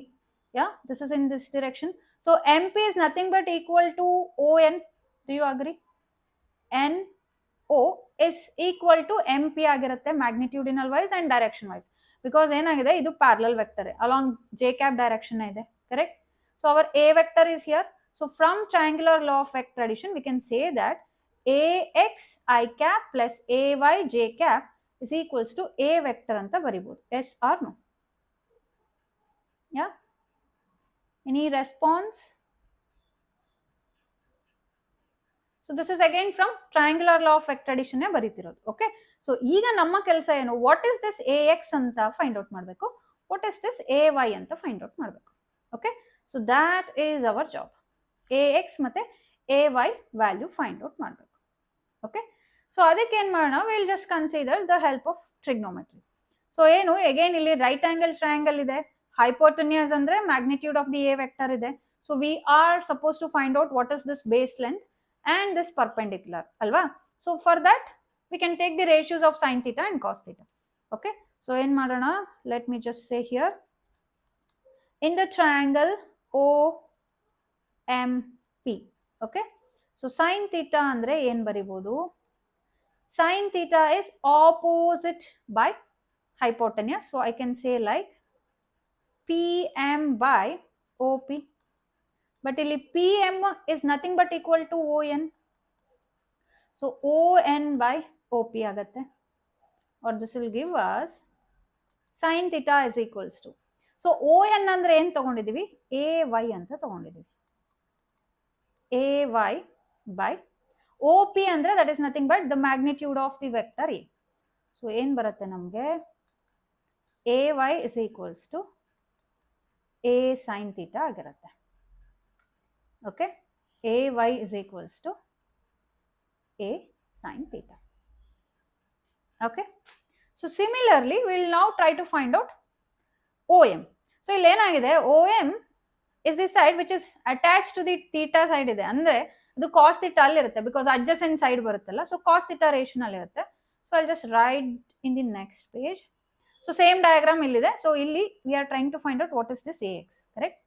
yeah, this is in this direction. So MP is nothing but equal to ON. Do you agree? NO is equal to MP ಆಗಿರುತ್ತೆ magnitudinal wise and direction wise, because ಏನಾಗಿದೆ ಇದು parallel vector along j cap direction ಇದೆ, correct? So our A vector is here. So from triangular law of vector addition we can say that AX I cap plus AY j cap is equals to A vector anta baribodu. Yes or no? Yeah? Any response? So this is again from triangular law of vector addition ಬರೀತಿರೋದು. Okay? So ಈಗ ನಮ್ಮ ಕೆಲಸ ಏನು, what is this Ax ಅಂತ find out ಮಾಡಬೇಕು, what is this Ay ಅಂತ find out ಮಾಡಬೇಕು. Okay? So that is our job. Ax ಮತ್ತೆ Ay value find out ಮಾಡಬೇಕು. Okay? So ಅದಕ್ಕೆ ಏನು ಮಾಡೋಣ, we'll just consider the help of trigonometry. So ಏನು, again ಇಲ್ಲಿ right angle triangle ಇದೆ, hypotenuse ಅಂದ್ರೆ magnitude of the A vector ಇದೆ. So we are supposed to find out what is this base length and this perpendicular, alva? So for that we can take the ratios of sin theta and cos theta. Okay? So ಏನು ಮಾಡೋಣ, let me just say here, in the triangle OMP, okay? So sin theta andre ಏನು ಬರಿಬೋದು, sin theta is opposite by hypotenuse. So I can say like PM by OP. But ಇಲ್ಲಿ PM is nothing but equal to ON. So ON by OP ಆಗತ್ತೆ. Or this will give us sin theta is equals to. So ON ಅಂದ್ರೆ ಏನು ತಗೊಂಡಿದ್ದೀವಿ, AY ಅಂತ ತಗೊಂಡಿದ್ದೀವಿ. AY by OP ಅಂದ್ರೆ that is nothing but the magnitude of the vector A. So ಏನು ಬರುತ್ತೆ ನಮಗೆ, AY is equals to A sin theta ಆಗಿರುತ್ತೆ. Okay? AY is equals to A sin theta. Okay? So similarly, we will now try to find out OM. So ಇಲ್ಲಿ ಏನಾಗಿದೆ, OM is the side which is attached to the theta side ಇದೆ, ಅಂದ್ರೆ ಅದು cos theta ಅಲ್ಲಿ ಇರುತ್ತೆ, because adjacent side ಬರುತ್ತಲ್ಲ, so cos theta ratio ಅಲ್ಲಿ ಇರುತ್ತೆ. So I'll just write in the next page. So same diagram illiде. So illi we are trying to find out what is this Ax, correct?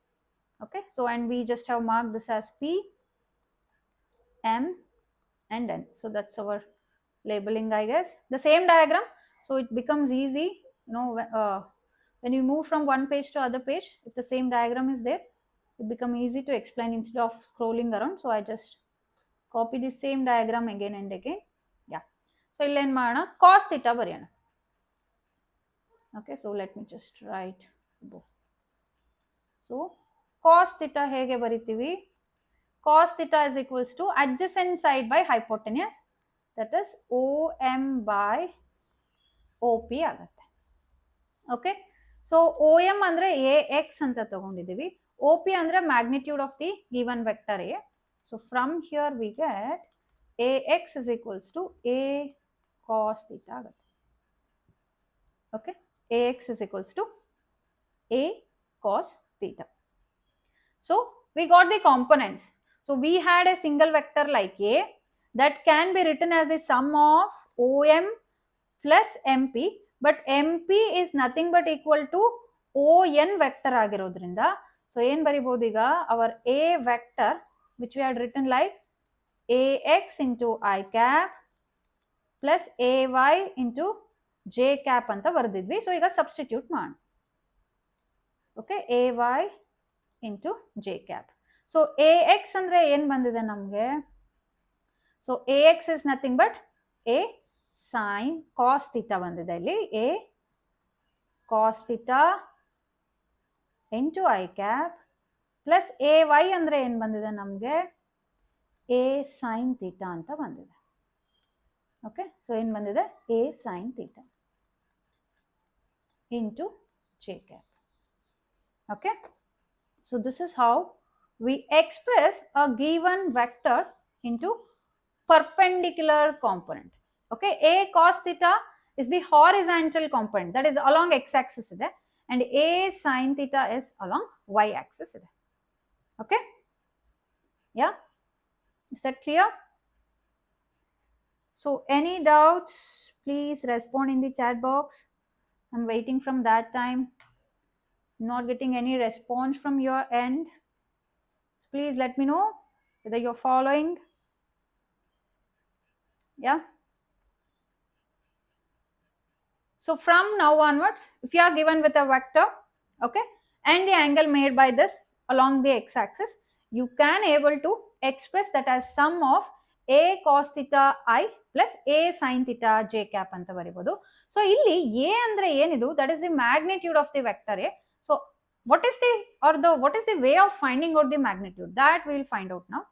Okay, so and we just have marked this as P, M and N. So that's our labeling, I guess. The same diagram, so it becomes easy, you know, when you move from one page to other page, if the same diagram is there, it becomes easy to explain instead of scrolling around. So I just copy the same diagram again and again. Yeah. So illi ಏನು ಮಾಡೋಣ, cos theta ಬರೆಯೋಣ. Okay, so let me just write both. So cos theta ಹೇಗೆ ಬರಿತೀವಿ, cos theta is equals to adjacent side by hypotenuse, that is OM by OP ಆಗುತ್ತೆ. Okay? So OM ಅಂದ್ರೆ AX ಅಂತ ತಗೊಂಡಿದ್ದೀವಿ, OP ಅಂದ್ರೆ magnitude of the given vector A. So from here we get AX is equals to A cos theta ಆಗುತ್ತೆ. Okay? Ax is equals to A cos theta. So we got the components. So we had a single vector like A that can be written as the sum of OM plus MP, but MP is nothing but equal to ON vector ಆಗಿರೋದ್ರಿಂದ, so ಏನು ಬರಿಬೋದು ಈಗ, our A vector which we had written like AX into I cap plus AY into J cap ಅಂತ ಬರೆದಿದ್ವಿ. So ಈಗ substitute ಮಾಡೋಣ. Okay, AY into J cap. So AX ಅಂದ್ರೆ ಏನು ಬಂದಿದೆ ನಮಗೆ, so AX is nothing but A sin cos theta ಬಂದಿದೆ ಇಲ್ಲಿ, A cos theta into I cap plus AY ಅಂದ್ರೆ ಏನು ಬಂದಿದೆ ನಮಗೆ, A sin theta ಅಂತ ಬಂದಿದೆ. ಓಕೆ, ಸೊ ಏನು ಬಂದಿದೆ, A sin theta into J cap. Okay, so this is how we express a given vector into perpendicular component. Okay, A cos theta is the horizontal component, that is along x-axis ide, and A sin theta is along y-axis ide. Okay, yeah, is that clear? So any doubts, please respond in the chat box. I'm waiting from that time. Not getting any response from your end. Please let me know whether you're following. Yeah. So from now onwards, if you are given with a vector, okay, and the angle made by this along the x-axis, you can able to express that as sum of a cos theta I plus a sin theta j cap ಅಂತ ಬರೀಬಹುದು. So ಇಲ್ಲಿ a ಅಂದ್ರೆ ಏನಿದು, that is the magnitude of the vector a. So what is the way of finding out the magnitude, that we will find out now.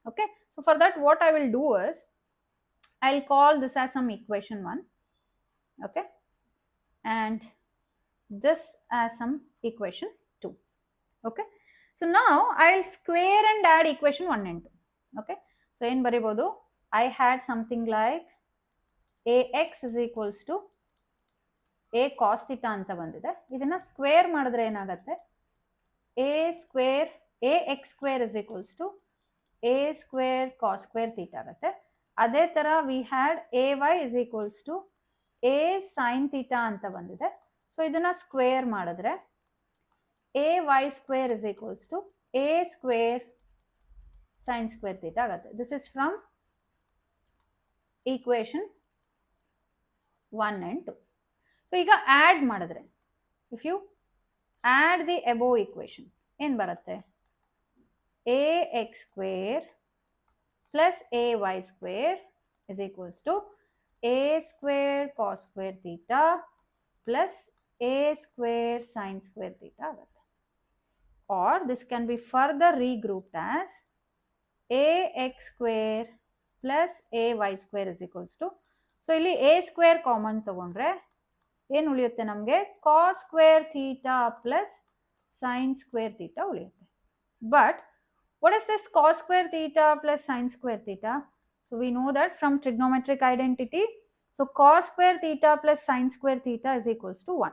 Okay, so for that what I will do is I'll call this as some equation 1, okay, and this as some equation 2. Okay, so now I'll square and add equation 1 and 2. Okay, so in baribodu I had something like ax is equals to a cos theta anta bandide. Idanna square madidre enagutte, a square ax square is equals to a square cos square theta agutte. Ade tara we had ay is equals to a sin theta anta bandide. So idanna square madidre ay square is equals to a square sin square theta agutte. This is from equation 1 and 2. So ಈಗ add ಮಾಡಿದ್ರೆ, if you add the above equation ಏನು ಬರುತ್ತೆ, ax square plus ay square is equals to a square cos square theta plus a square sin square theta ಆಗುತ್ತೆ. Or this can be further regrouped as ax square plus ay square is equals to, so ಇಲ್ಲಿ a square common ತಗೊಂಡ್ರೆ ಏನು ಉಳಿಯುತ್ತೆ ನಮಗೆ, cos square theta plus sin square theta ಉಳಿಯುತ್ತೆ. But what is this cos square theta plus sin square theta? So we know that from trigonometric identity, so cos square theta plus sin square theta is equals to 1.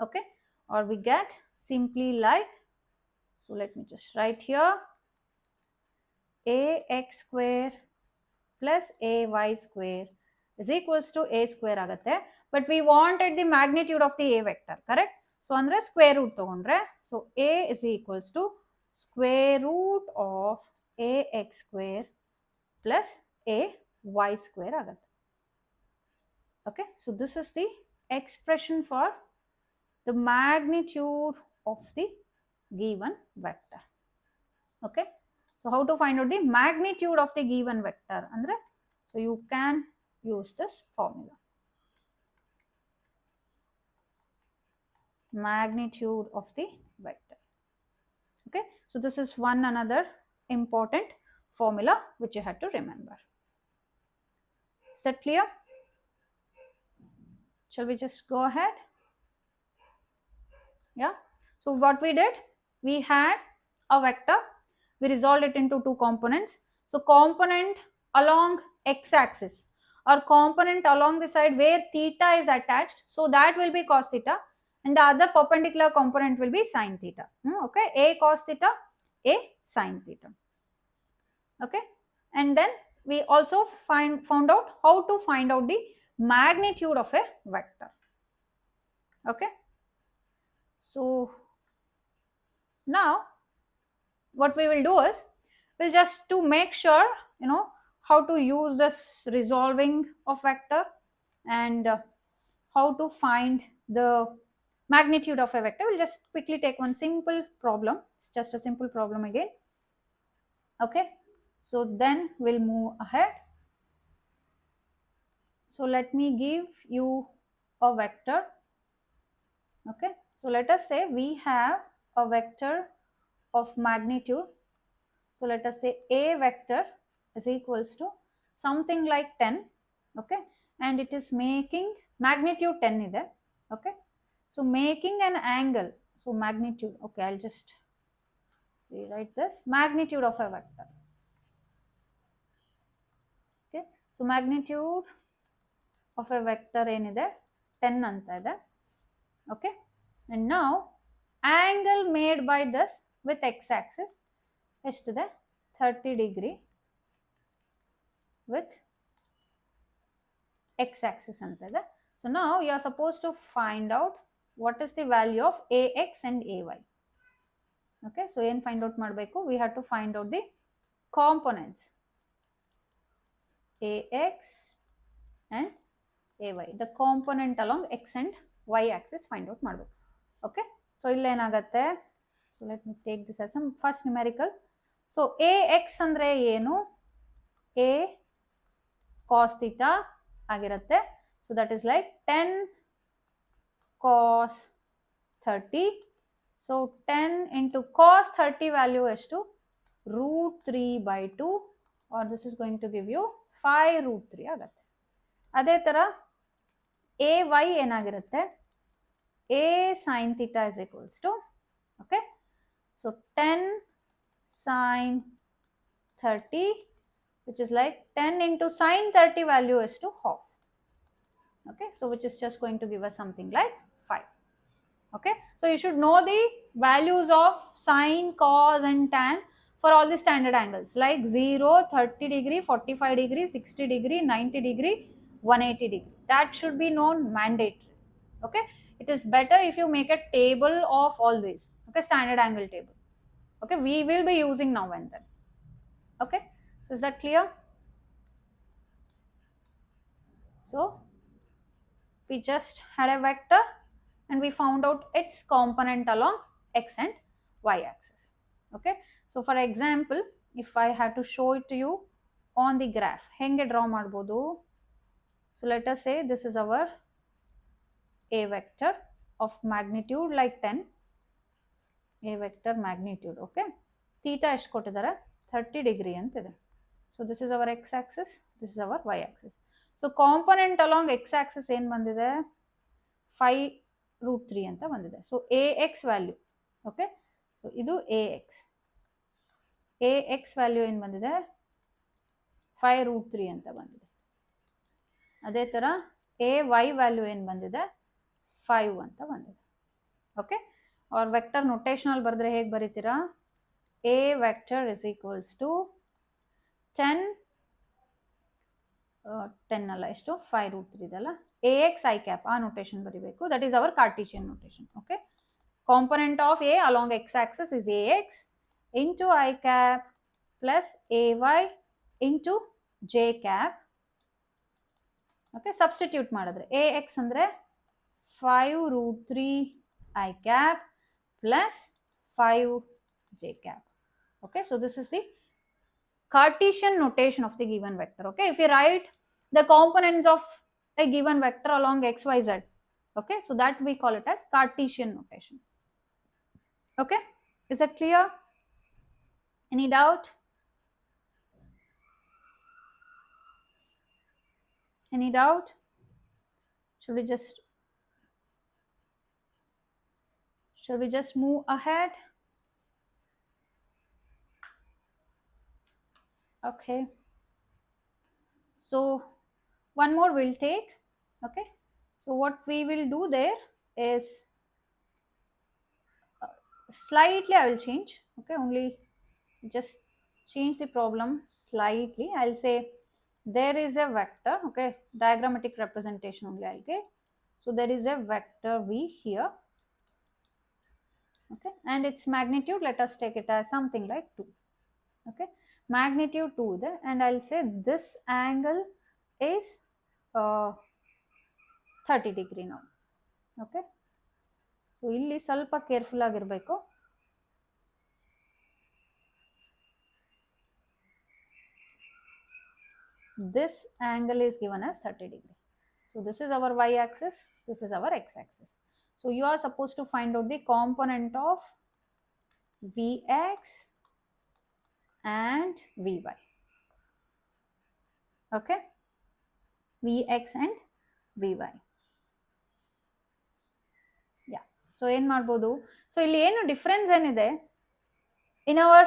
Okay, or we get simply like, so let me just write here, ax square plus ay square is equals to a square ಆಗುತ್ತೆ. But we wanted the magnitude of the a vector, correct? So andre square root ತಗೊಂಡ್ರೆ, so a is equals to square root of ax square plus ay square ಆಗುತ್ತೆ. Okay, so this is the expression for the magnitude of the given vector. Okay, so how to find out the magnitude of the given vector andre, so you can use this formula, magnitude of the vector. Okay, so this is one another important formula which you have to remember. Is that clear? Shall we just go ahead? Yeah, so what we did, we had a vector, we resolved it into two components. So component along x-axis or component along the side where theta is attached, so that will be cos theta, and the other perpendicular component will be sin theta. Okay, a cos theta, a sin theta. Okay, and then we also found out how to find out the magnitude of a vector. Okay, so now what we will do is, we'll just to make sure you know how to use this resolving of vector and how to find the magnitude of a vector, we'll just quickly take one simple problem. It's just a simple problem again. Okay, so then we'll move ahead. So let me give you a vector. Okay, so let us say we have a vector of magnitude. So let us say a vector is equals to something like 10. Okay, and it is making magnitude 10 ide. Okay, so making an angle, so magnitude, okay, I'll just rewrite this, magnitude of a vector. Okay, so magnitude of a vector enide 10 anta ide. Okay, and now angle made by this with x-axis ಎಷ್ಟಿದೆ, 30 degree with x-axis ಅಂತ ಇದೆ. So now you are supposed to find out what is the value of ax and ay. Okay, so ಏನು find out ಮಾಡಬೇಕು, we have to find out the components ax and ay, the component along x and y axis find out ಮಾಡಬೇಕು. Okay, so ಇಲ್ಲಿ ಏನಾಗುತ್ತೆ, so let me take this as some first numerical. So ax ಅಂದ್ರೆ ಏನು, a cos theta ಆಗಿರುತ್ತೆ. So that is like 10 cos 30. So 10 into cos 30 value is to root 3 by 2, or this is going to give you 5 root 3 ಆಗುತ್ತೆ. ಅದೇ ತರ ay ಏನಾಗಿರುತ್ತೆ, a sin theta is equals to, okay, so 10 sin 30, which is like 10 into sin 30 value is to half. Okay, so which is just going to give us something like 5. Okay, so you should know the values of sine, cos and tan for all the standard angles like 0, 30 degree, 45 degree, 60 degree, 90 degree, 180 degree. That should be known mandatory. Okay, it is better if you make a table of all these. Okay, standard angle table. Okay, we will be using now and then. Okay, so is that clear? So we just had a vector and we found out its component along x and y axis. Okay, so for example, if I had to show it to you on the graph, henge draw madbodu. So let us say this is our a vector of magnitude like 10, a vector magnitude. Okay, theta ಎಷ್ಟು ಕೊಟ್ಟಿದ್ದಾರೆ, 30 degree ಅಂತಿದೆ. So this is our x axis, this is our y axis. So component along x axis ಏನು ಬಂದಿದೆ, 5 root 3 ಅಂತ ಬಂದಿದೆ. So ax value, okay, so ಇದು ax value ಏನು ಬಂದಿದೆ, 5 root 3 ಅಂತ ಬಂದಿದೆ. ಅದೇ ತರ ay value ಏನು ಬಂದಿದೆ, 5 ಅಂತ ಬಂದಿದೆ. ಓಕೆ, और ವೆಕ್ಟರ್ ನೊಟೇಷನಲ್ ಬರೆದ್ರೆ ಹೇಗೆ ಬರೀತೀರಾ, a vector is equals to 10 ಅಲ್ಲ, ಎಷ್ಟು 5 root 3 ಇದಲ್ಲ, ax I cap ಆ notation ಬರಿಬೇಕು. That is our Cartesian notation. Okay, component of a along x axis is ax into I cap plus ay into j cap. Okay, substitute ಮಾಡಿದ್ರೆ ax ಅಂದ್ರೆ 5 root 3 I cap plus 5 j cap. Okay, so this is the Cartesian notation of the given vector. Okay, if you write the components of a given vector along x, y, z, okay, so that we call it as Cartesian notation. Okay, is that clear? Any doubt? Any doubt? Should we just move ahead? Okay, so one more we'll take. Okay, so what we will do there is slightly I will change. Okay, only just change the problem slightly. I'll say there is a vector. Okay, diagrammatic representation only I'll get. So there is a vector v here. Okay, and its magnitude, let us take it as something like 2. Okay, magnitude 2 there, and I'll say this angle is 30 degree now. Okay, so ಇಲ್ಲಿ ಸ್ವಲ್ಪ careful ಆಗಿರಬೇಕು. This angle is given as 30 degree. So this is our y axis, this is our x axis. So you are supposed to find out the component of vx and vy. Okay, vx and vy. Yeah, so ಏನು ಮಾಡ್ಬೋದು, so ಇಲ್ಲಿ ಏನು difference ಏನಿದೆ, in our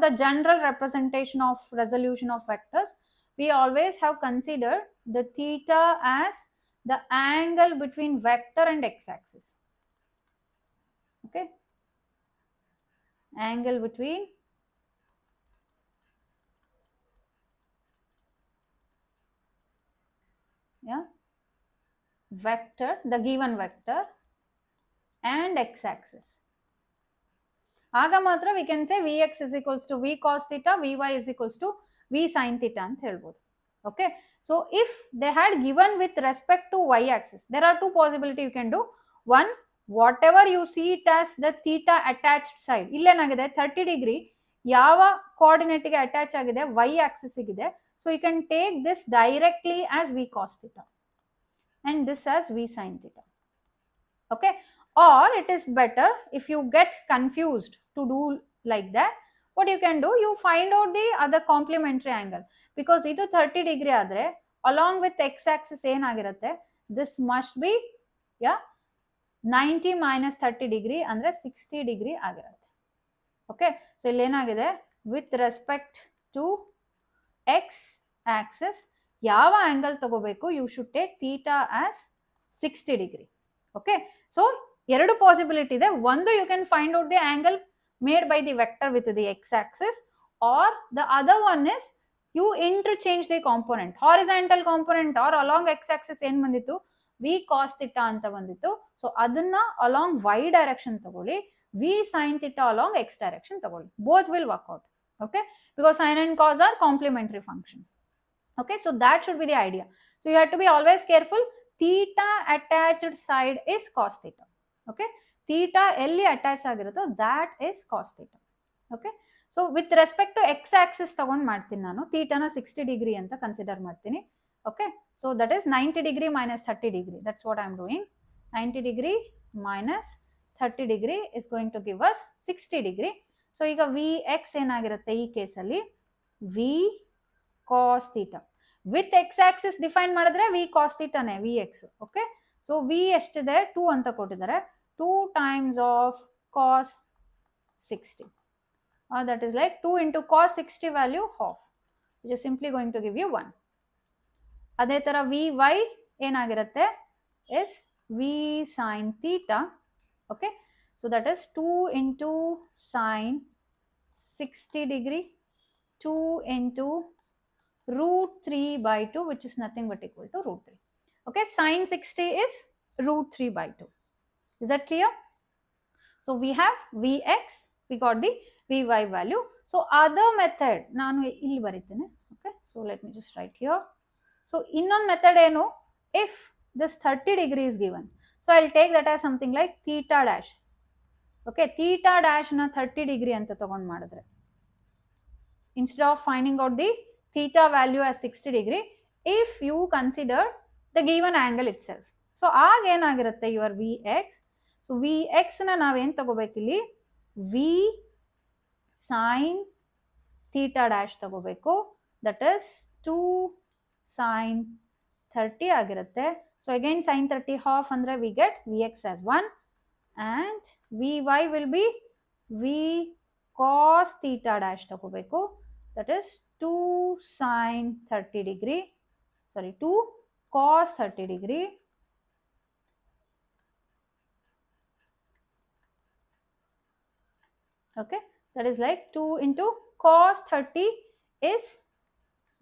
the general representation of resolution of vectors, we always have considered the theta as the angle between vector and x-axis. Okay, angle between vector, the given vector, and x-axis. ಆಗ ಮಾತ್ರ we can say vx is equals to v cos theta, vy is equals to v sin theta ಅಂತ ಹೇಳ್ಬೋದು. Okay, so if they had given with respect to y axis, there are two possibilities you can do. One, whatever you see it as the theta attached side, ಇಲ್ಲೇನಾಗಿದೆ 30 degree ಯಾವ coordinate ಗೆ attach ಆಗಿದೆ, y axis ಗಿದೆ. So you can take this directly as v cos theta and this as v sin theta. Okay, or it is better if you get confused to do like that, what you can do, you find out the other complementary angle, because ಇದು 30 degree ಆದರೆ along with x axis ಏನಾಗಿರುತ್ತೆ, this must be 90 minus 30 degree ಅಂದರೆ 60 degree ಆಗಿರುತ್ತೆ. Okay, so ಇಲ್ಲಿ ಏನಾಗಿದೆ, with respect to x axis ಯಾವ angle ತಗೋಬೇಕು, you should take theta as 60 degree. Okay, so ಎರಡು ಪಾಸಿಬಿಲಿಟಿ ಇದೆ. ಒಂದು, you can find out the angle made by the vector with the x axis, or the other one is you interchange the component. Horizontal component or along x axis ಏನು ಬಂದಿತ್ತು, v cos theta ಅಂತ ಬಂದಿತ್ತು. So ಅದನ್ನ along y direction ತಗೊಳ್ಳಿ, v sin theta along x direction ತಗೊಳ್ಳಿ. Both will work out. Okay, because sin and cos are complementary function. Okay, so that should be the idea. So you have to be always careful. Theta attached side is cos theta. Okay, theta ಎಲ್ಲಿ attach ಆಗಿರುತ್ತೋ that is cos theta. Okay, so with respect to x axis ತಗೊಂಡು ಮಾಡ್ತೀನಿ ನಾನು, ಥೀಟಾನ 60 degree ಅಂತ consider ಮಾಡ್ತೀನಿ. Okay, so that is 90 degree minus 30 degree. That's what I am doing. 90 degree minus 30 degree is going to give us 60 degree. So ಈಗ vx ಏನಾಗಿರುತ್ತೆ ಈ ಕೇಸಲ್ಲಿ, v cos theta. With X Axis define ಮಾಡಿದ್ರೆ v cos thetaನೇ vx. Okay, so v ಎಷ್ಟಿದೆ, 2 ಅಂತ ಕೊಟ್ಟಿದ್ದಾರೆ, 2 times of cos 60, or that is like 2 into cos 60 value half, which is simply going to give you 1. ಅದೇ ತರ vy ಏನಾಗಿರುತ್ತೆ is v sin theta. Okay, so that is 2 into sin 60 degree, 2 into root 3 by 2, which is nothing but equal to root 3. Okay, sin 60 is root 3 by 2. Is that clear? So we have vx, we got the vy value. So other method ನಾನು ಇಲ್ಲಿ ಬರೀತೇನೆ. Okay, so let me just write here. So ಇನ್ನೊಂದು method ಏನು, if this 30 degree is given, so I'll take that as something like theta dash. Okay, theta dash ನ 30 degree ಅಂತ ತಗೊಂಡು ಮಾಡಿದ್ರೆ, instead of finding out the theta value as 60 degree, if you consider the given angle itself, so ಆಗ ಏನಾಗಿರುತ್ತೆ your vx. so vx ನ ನಾವೇನು ತಗೋಬೇಕಿಲ್ಲಿ, v sin theta dash ತಗೋಬೇಕು, that is 2 sin 30 ಆಗಿರುತ್ತೆ. so again sin 30 half ಅಂದ್ರೆ we get vx as 1, and vy will be v cos theta dash ತಗೋಬೇಕು, that is 2 sin 30 degree, sorry 2 cos 30 degree. Okay, that is like 2 into cos 30 is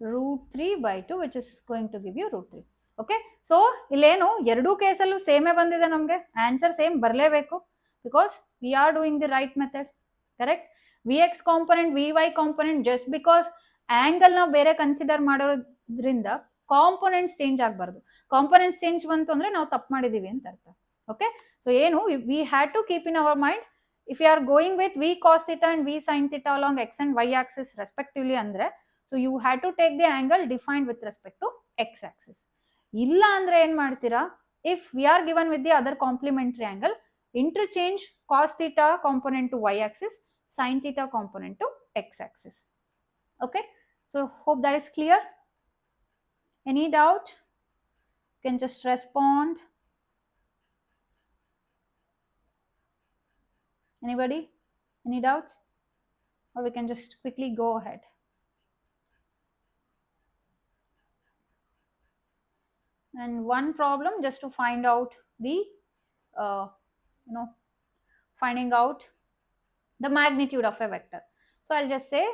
root 3 by 2, which is going to give you root 3. Okay, so ಇಲ್ಲೇನು ಎರಡು ಕೇಸಲ್ಲೂ ಸೇಮೇ ಬಂದಿದೆ, ನಮಗೆ answer same ಬರಲೇಬೇಕು, because we are doing the right method. Correct, vx component vy component, just because angle ನಾವು ಬೇರೆ consider ಮಾಡೋದ್ರಿಂದ components change ಆಗಬಾರ್ದು. Components change ಬಂತು ಅಂದ್ರೆ ನಾವು ತಪ್ಪು ಮಾಡಿದೀವಿ ಅಂತ ಅರ್ಥ. ಓಕೆ, ಸೊ ಏನು, we had to keep in our mind, if you are going with v cos theta and v sin theta along x and y axis respectively andre, so you had to take the angle defined with respect to x axis. ಇಲ್ಲ ಅಂದ್ರೆ ಏನ್ ಮಾಡ್ತೀರಾ, if we are given with the other complementary angle, interchange cos theta component to y axis, sin theta component to x axis. Okay, so hope that is clear. Any doubt? You can just respond. Anybody? Any doubts? Or we can just quickly go ahead. And one problem, just to find out the, finding out the magnitude of a vector. So I'll just say,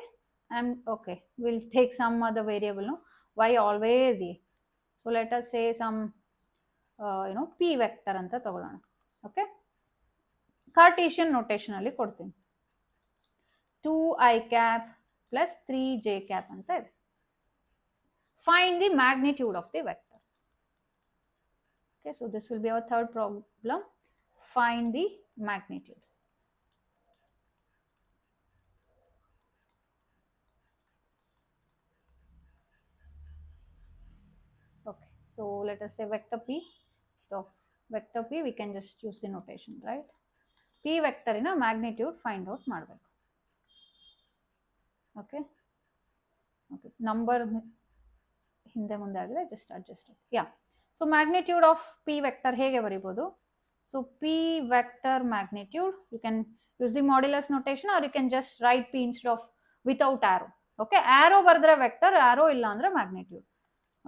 okay, we'll take some other variable, no? Y always A. So let us say some, P vector anta ತಗೊಳ್ಳೋಣ. Okay. Cartesian notation ಅಲ್ಲಿ ಕೊಡ್ತೀನಿ, 2i cap plus 3j cap ಅಂತ ಇದೆ. Find the magnitude of the vector. Okay, so this will be our third problem. Find the magnitude. Okay, so let us say vector P. So vector P, we can just use the notation, right? P vector in a magnitude find out ಮಾಡಬೇಕು. Okay, okay, number ಹಿಂದೆ ಮುಂದೆ ಆಗಿದೆ, just adjust it. Yeah, so magnitude of P vector ಹೇಗೆ ಬರೀಬಹುದು? So P vector magnitude, you can use the modulus notation or you can just write P instead of without arrow. Okay, arrow ಬರೆದ್ರೆ vector, arrow ಇಲ್ಲ ಅಂದ್ರೆ magnitude.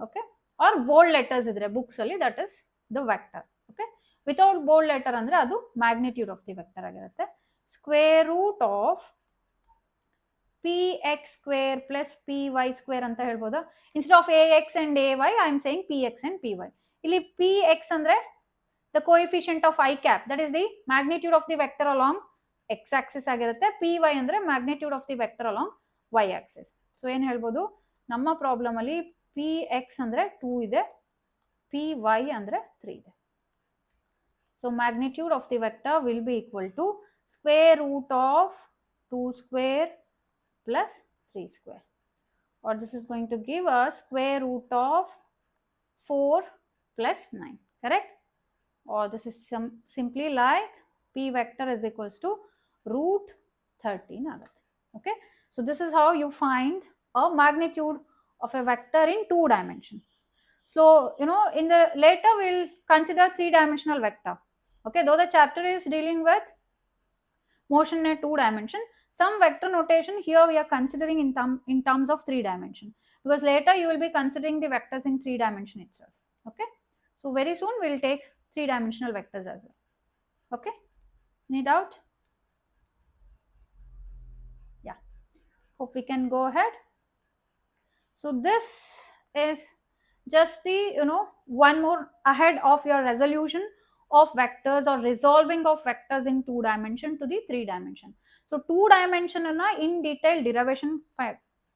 Okay, or bold letters idre books alli, that is the vector. Okay, without bold letter andre adu magnitude of the vector agirutte. Square root of px square plus py square anta helboda. Instead of ax and ay I am saying px and py. Illi px andre the coefficient of I cap, that is the magnitude of the vector along x axis ಆಗಿರುತ್ತೆ. py ಅಂದ್ರೆ magnitude of the vector along y axis. So ಏನು ಹೇಳ್ಬೋದು, ನಮ್ಮ problem ಅಲ್ಲಿ px ಅಂದ್ರೆ 2 ಇದೆ, py ಅಂದ್ರೆ 3 ಇದೆ. So magnitude of the vector will be equal to square root of 2 square plus 3 square, or this is going to give us square root of 4 plus 9, correct? Or this is simply like p vector is equals to root 13 agutte. Okay, so this is how you find a magnitude of a vector in 2 dimension. So you know, in the later we'll consider 3-dimensional vector. Okay, though the chapter is dealing with motion in a 2 dimension, some vector notation here we are considering in terms of 3 dimension, because later you will be considering the vectors in 3 dimension itself. Okay, so very soon we'll take 3-dimensional vectors as well. Okay, any doubt? Yeah, hope we can go ahead. So this is just the, you know, one more ahead of your resolution of vectors or resolving of vectors in 2 dimension to the 3 dimension. So 2 dimension na in detail derivation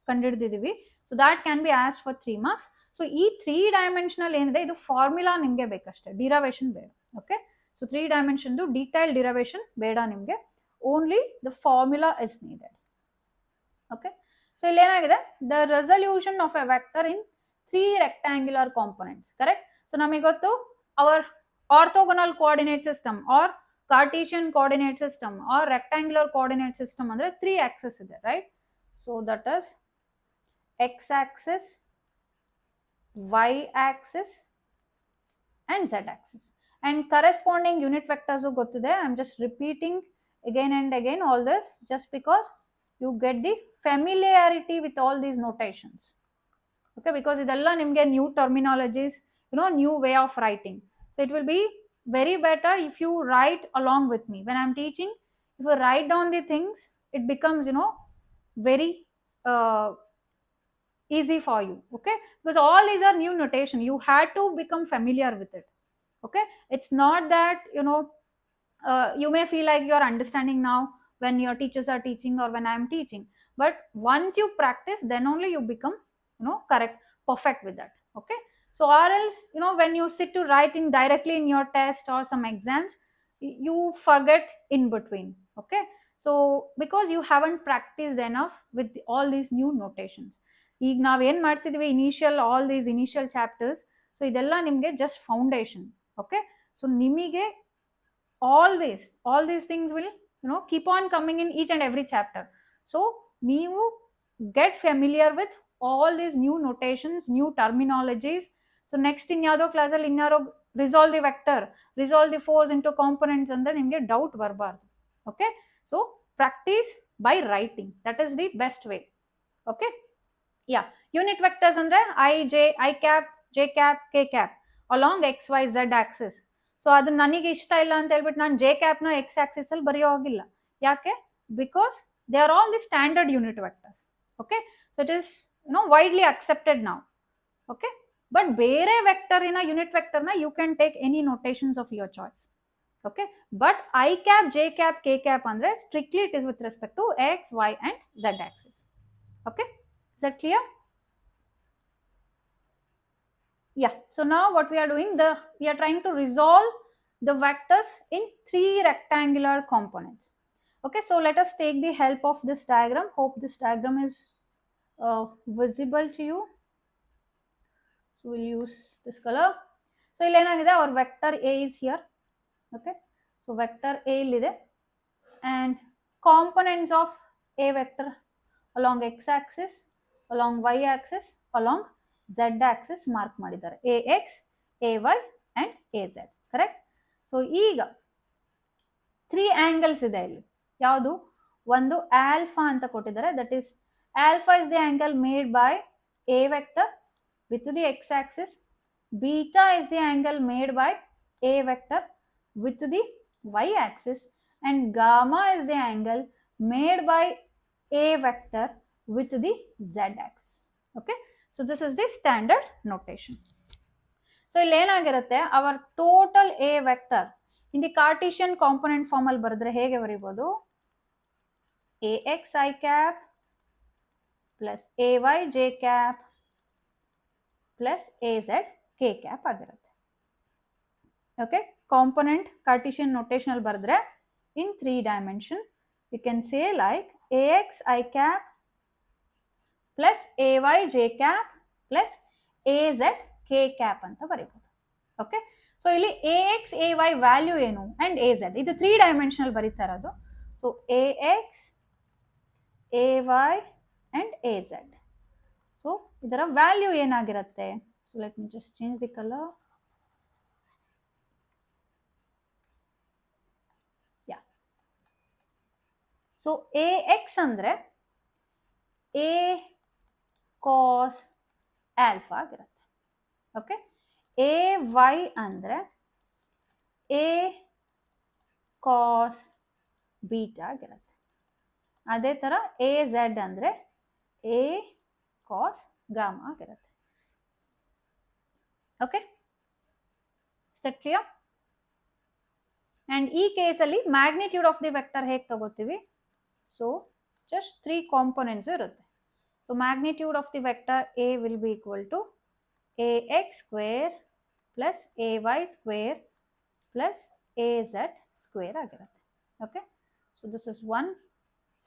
ಕಂಡಿಡಿದಿದ್ದೀವಿ, so that can be asked for 3 marks. So ಈ 3 dimensional ಏನಿದೆ ಇದು formula ನಿಮಗೆ ಬೇಕಷ್ಟೇ, derivation ಬೇಡ. Okay, so 3 dimension detailed derivation ಬೇಡ ನಿಮಗೆ, only the formula is needed. Okay, so ಇಲ್ಲಿ ಏನಾಗಿದೆ, the resolution of a vector in 3 rectangular components, correct? So ನಮಗೆ ಗೊತ್ತು our orthogonal coordinate system or Cartesian coordinate system or rectangular coordinate system andre 3 axis ಇದೆ, right? So that is x axis, y axis and z axis, and corresponding unit vectors gottide. I am just repeating again and again all this just because you get the familiarity with all these notations. Okay, because idella nimge new terminologies, you know, new way of writing. So it will be very better if you write along with me when I am teaching. If you write down the things, it becomes, you know, very easy for you. Okay, because all these are new notation, you had to become familiar with it. Okay, it's not that, you know, you may feel like you are understanding now when your teachers are teaching or when I am teaching, but once you practice, then only you become, you know, perfect with that. Okay, so or else, you know, when you sit to writing directly in your test or some exams, you forget in between. Okay, so because you haven't practiced enough with all these new notations. ಈಗ ನಾವೇನು ಮಾಡ್ತಿದ್ವಿ, initial all these initial chapters, so ಇದೆಲ್ಲ ನಿಮಗೆ just foundation. Okay, so ನಿಮಗೆ all these things will, you know, keep on coming in each and every chapter. So ನೀವು get familiar with all these new notations, new terminologies. So next in ಯಾವ್ದೋ ಕ್ಲಾಸಲ್ಲಿ ಇನ್ಯಾರೋ resolve the vector, resolve the force into components ಅಂದ್ರೆ ನಿಮಗೆ doubt ಬರಬಾರ್ದು. Okay, so practice by writing, that is the best way. Okay, yeah, unit vectors ಅಂದ್ರೆ I cap, J cap, K cap along X Y Z axis. So ಅದು ನನಗೆ ಇಷ್ಟ ಇಲ್ಲ ಅಂತ ಹೇಳ್ಬಿಟ್ಟು ನಾನು ಜೆ ಕ್ಯಾಪ್ನ ಎಕ್ಸ್ ಆಕ್ಸಿಸ್ ಅಲ್ಲಿ ಬರೆಯೋ ಹೋಗಿಲ್ಲ. ಯಾಕೆ? Because they are all the standard unit vectors. Okay, so it is, you know, widely accepted ನಾವು. ಓಕೆ, ಬಟ್ ಬೇರೆ ವೆಕ್ಟರಿನ ಯೂನಿಟ್ ವೆಕ್ಟರ್ನ you can take any notations of your choice. Okay, but I cap, J cap, K cap ಅಂದ್ರೆ strictly it is with respect to X, Y and Z axis. Okay, is that clear? Yeah, so now what we are doing, we are trying to resolve the vectors in 3 rectangular components. Okay, so let us take the help of this diagram. Hope this diagram is visible to you. So So we'll use this color. So ಇಲ್ಲಿ ಏನಾಗಿದೆ, our vector A is here. Okay, so vector A ಇಲ್ಲಿದೆ and components of A vector along x axis, along y axis, along z axis mark ಮಾಡಿದ್ದಾರೆ, ax, ay and az. correct? so ಈಗ 3 angles ಇದೆ ಇಲ್ಲಿ. ಯಾವುದು? ಒಂದು alpha ಅಂತ ಕೊಟ್ಟಿದ್ದಾರೆ, that is alpha is the angle made by A vector with the x axis, beta is the angle made by A vector with the y axis, and gamma is the angle made by A vector with the z axis. okay, so this is the standard notation. so ಇಲ್ಲಿ ಏನಾಗಿರುತ್ತೆ, our total A vector in the Cartesian component form ಅಲ್ಲಿ ಬರೆದ್ರೆ ಹೇಗೆ ಬರೀಬಹುದು? ax I cap plus ay j cap plus az k cap ಆಗಿರುತ್ತೆ. okay, component Cartesian notation ಅಲ್ಲಿ ಬರೆದ್ರೆ in 3 dimension you can say like ax I cap plus ay j cap plus az k cap ಅಂತ ಬರೀಬಹುದು. okay, so ಇಲ್ಲಿ ax ay value ಏನು and az ಇದು 3 dimensional ಬರೀತಾ ಇರೋದು. so ax ay and az. so ಇದರ value ಏನಾಗಿರುತ್ತೆ? so let me just change the color. yeah, so ax ಅಂದ್ರೆ a cos alpha ಆಗಿರುತ್ತೆ. ಓಕೆ, ay ಅಂದ್ರೆ a cos beta ಆಗಿರುತ್ತೆ. ಅದೇ ತರ az ಅಂದ್ರೆ a cos gamma ಆಗಿರುತ್ತೆ. Okay, is that clear? and ಈ ಕೇಸ್ ಅಲ್ಲಿ ಮ್ಯಾಗ್ನಿಟ್ಯೂಡ್ ಆಫ್ ದಿ ವೆಕ್ಟರ್ ಹೇಗೆ ತಗೋತೀವಿ? ಸೊ just 3 components ಇರುತ್ತೆ. so magnitude of the vector A will be equal to ax square plus ay square plus az square ಆಗಿರುತ್ತೆ. okay, so this is one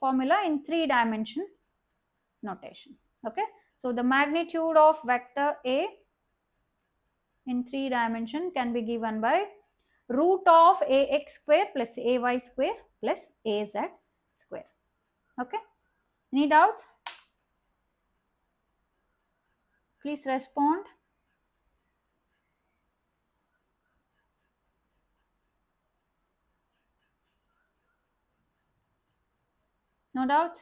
formula in 3 dimension notation. okay, so the magnitude of vector A in 3 dimension can be given by root of ax square plus ay square plus az square. okay, any doubts? please respond. no doubts?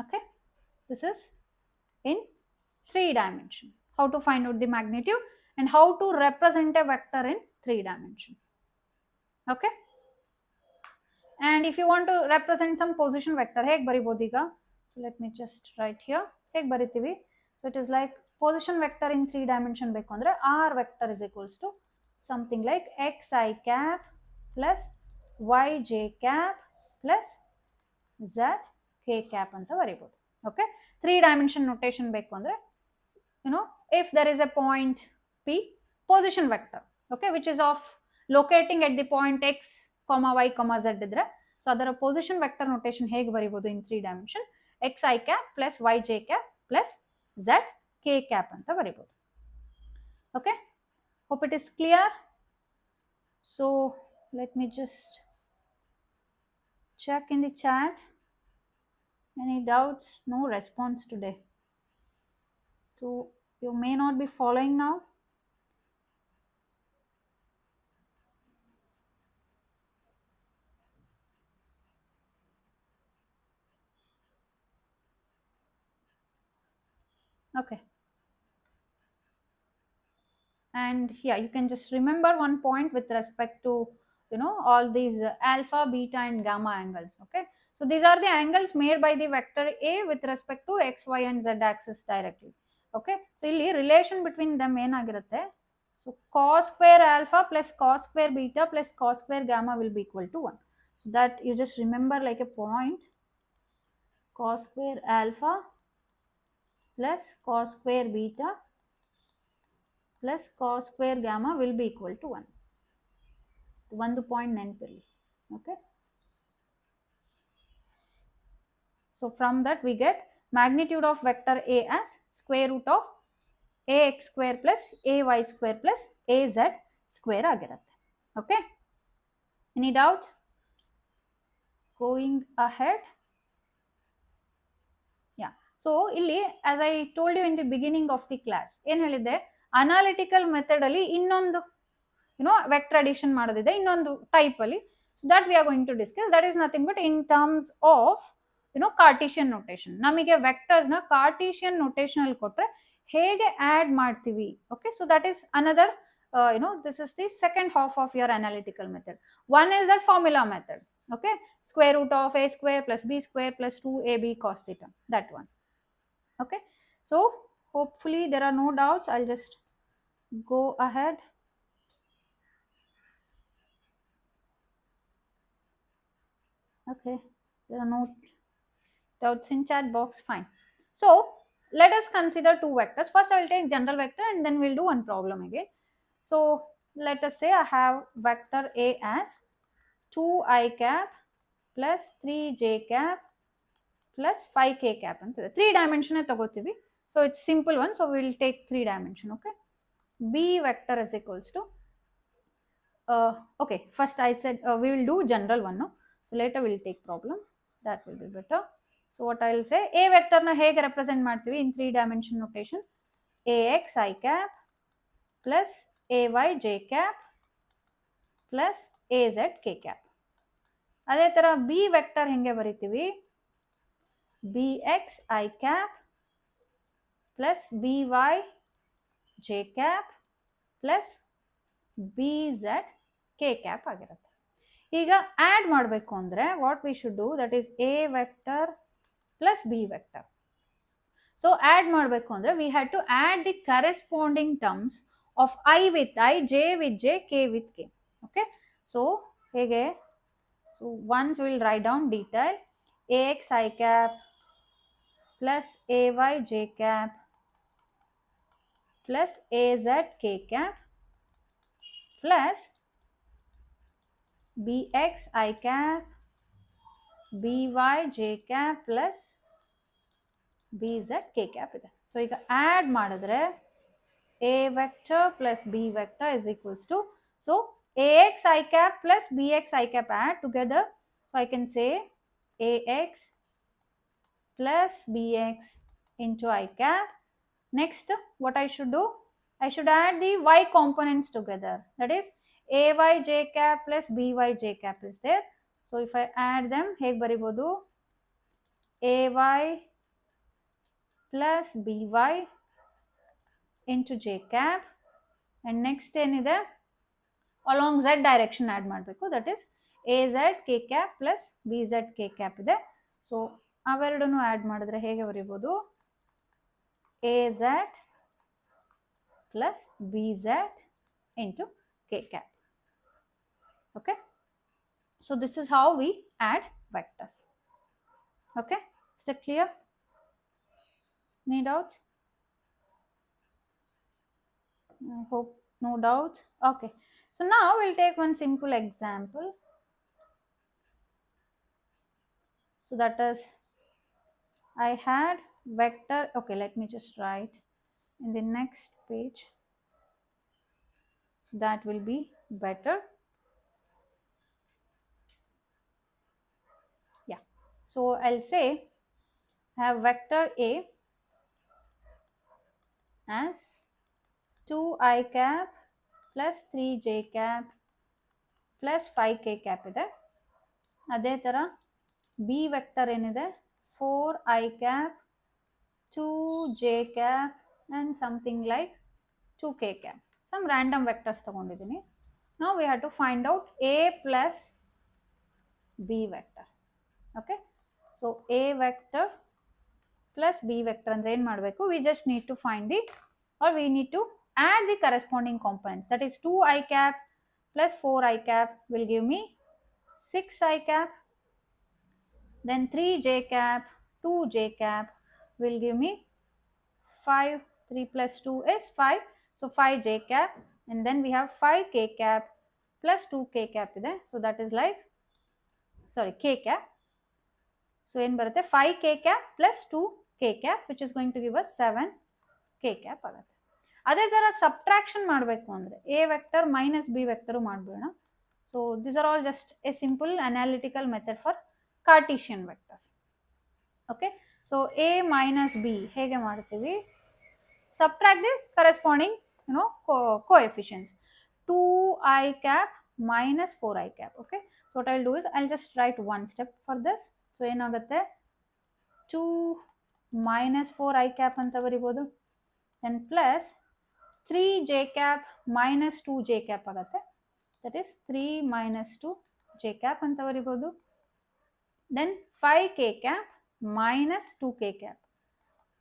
okay, this is in 3 dimension. how to find out the magnitude and how to represent a vector in 3 dimension. okay, and if you want to represent some position vector ಹೇಗೆ ಬರಿಬಹುದು ಈಗ? let me just write here. ಹೇಗೆ ಬರಿತೀವಿ? so it is like position vector in 3 dimension ಬೇಕು ಅಂದ್ರೆ r vector is equals to something like x I cap plus y j cap plus z k cap ಅಂತ ಬರಿಬಹುದು. okay, 3 dimension notation ಬೇಕು ಅಂದ್ರೆ you know, if there is a point P, position vector, okay, which is of locating at the point x comma y comma z ಇದ್ರೆ so ಅದರ position vector notation ಹೇಗೆ ಬರಿಬಹುದು in 3 dimension? x I cap plus y j cap plus z k cap ಅಂತ ಬರಿಬಹುದು. okay, hope it is clear. so let me just check in the chat. any doubts? no response today, so you may not be following now. okay, and yeah, you can just remember one point with respect to all these alpha, beta and gamma angles. okay, so these are the angles made by the vector A with respect to x, y and z axis directly. okay, so ಇಲ್ಲಿ relation between them ಏನಾಗಿರುತ್ತೆ? so cos square alpha plus cos square beta plus cos square gamma will be equal to 1. so that you just remember like a point, cos square alpha plus cos square beta plus cos square gamma will be equal to 1. ಒಂದು point ನೆನಪಿರಲಿ. Okay, so from that we get magnitude of vector A as square root of ax square plus ay square plus az square ಆಗಿರುತ್ತೆ. Okay, any doubts? Going ahead. Yeah, so ಇಲ್ಲಿ as I told you in the beginning of the class ಏನು ಹೇಳಿದೆ, analytical method ಅಲ್ಲಿ ಇನ್ನೊಂದು vector addition ಮಾಡೋದಿದೆ ಇನ್ನೊಂದು type ಅಲ್ಲಿ. That we are going to discuss. That is nothing but in terms of Cartesian notation. ನಮಗೆ vectors ನ Cartesian notation ಅಲ್ಲಿ ಕೊಟ್ರೆ ಹೇಗೆ ಆಡ್ ಮಾಡ್ತೀವಿ. Okay, so that is another this is the second half of your analytical method. One is that formula method. Okay, square root of a square plus b square plus 2ab cos theta, that one. Okay, so hopefully there are no doubts. I'll just go ahead. Okay, there are no doubts in chat box. Fine. So let us consider two vectors. First I will take general vector and then we'll do one problem again. So let us say I have vector A as 2i cap plus 3j cap plus 5k cap ಅಂತ ಇದೆ. 3 dimension ತಗೋತೀವಿ. So it's simple one. So we will take 3 dimension. Okay, B vector is equals to okay, first I said we will do general one. No, so later we will take problem. That will be better. So what I will say, A vector na hege represent ಮಾಡ್ತೀವಿ in 3 dimension notation. Ax I cap plus ay j cap plus az k cap. ಅದೇ ತರ B vector ಹೆಂಗೆ ಬರೀತೀವಿ, bx I cap plus by j cap plus bz k cap ಆಗಿರುತ್ತೆ. ಈಗ add ಮಾಡಬೇಕು ಅಂದ್ರೆ what we should do, that is A vector plus B vector. So add ಮಾಡಬೇಕು ಅಂದ್ರೆ we had to add the corresponding terms of I with I, j with j, k with k. Okay, so ಹೇಗೆ, so once we will write down detail. Ax I cap plus ay j cap plus az k cap plus bx I cap by j cap plus bz k cap ಇದೆ. So ಈಗ add ಮಾಡಿದ್ರೆ a vector plus b vector is equals to, so ax I cap plus bx I cap add together. So I can say ax plus bx into I cap. Next what I should do, I should add the y components together. That is ay j cap plus by j cap is there. So if I add them, ಹೇಗೆ ಬರಿಬೋದು, ay plus by into j cap and next ಏನಿದೆ along z direction add ಮಾಡಬೇಕು. that is az k cap plus bz k cap ಇದೆ. So ಅವೆರಡನ್ನು add ಮಾಡಿದ್ರೆ ಹೇಗೆ ಬರೀಬೋದು, az plus bz into k cap. Okay, so this is how we add vectors. Okay, is that clear? Any doubts? I hope no doubts. Okay, so now we'll take one simple example. So that is, I had vector, okay, let me just write in the next page, so that will be better. Yeah, so I'll say I have vector A as 2i cap plus 3j cap plus 5k cap ಇದೆ. ಅದೇ ತರ B vector ಏನಿದೆ 4i cap 2j cap and something like 2k cap, some random vectors ತಗೊಂಡಿದ್ದೀನಿ. Now we have to find out A plus B vector. Okay, so A vector plus B vector ಅಂದ್ರೆ ಏನು ಮಾಡಬೇಕು, we just need to find the, or we need to add the corresponding components. That is 2i cap plus 4i cap will give me 6i cap, then 3j cap 2j cap will give me 5, 3 plus 2 is 5, so 5j cap, and then we have 5k cap plus 2 k cap ಇದೆ. So that is like, sorry, k cap. So ಏನು ಬರುತ್ತೆ 5 k cap plus 2 k cap which is going to give us 7 k cap ಆಗುತ್ತೆ. ಅದೇ ಥರ subtraction ಮಾಡಬೇಕು ಅಂದರೆ a vector minus b vector ಮಾಡ್ಬಿಡೋಣ. So these are all just a simple analytical method for Cartesian vectors. Okay, so a minus b ಹೇಗೆ ಮಾಡ್ತೀವಿ, subtract the corresponding coefficients. 2i cap minus 4i cap. Okay, so what I'll do is I'll just write one step for this. So ಏನಾಗುತ್ತೆ 2 minus 4i cap ಅಂತ ಬರಿಬೋದು, then plus 3j cap minus 2j cap ಆಗುತ್ತೆ, that is 3 minus 2j cap ಅಂತ ಬರಿಬೋದು. Then 5k cap minus 2k cap,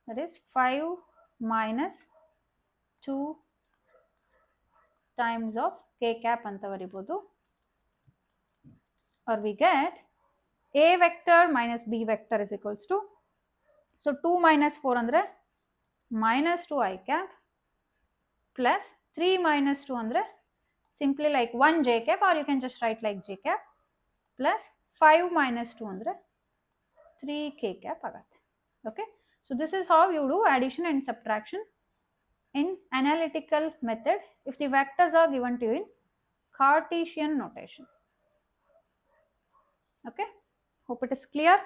that is 5 minus 2 times of k cap ಅಂತ ಬರಿಬೋದು. Or we get a vector minus b vector is equals to, so 2 minus 4 andre minus 2i cap plus 3 minus 2 andre simply like 1 j cap, or you can just write like j cap, plus 5 minus 2 andre 3 k cap ಆಗುತ್ತೆ. Okay, so this is how you do addition and subtraction in analytical method if the vectors are given to you in Cartesian notation. Okay, hope it is clear.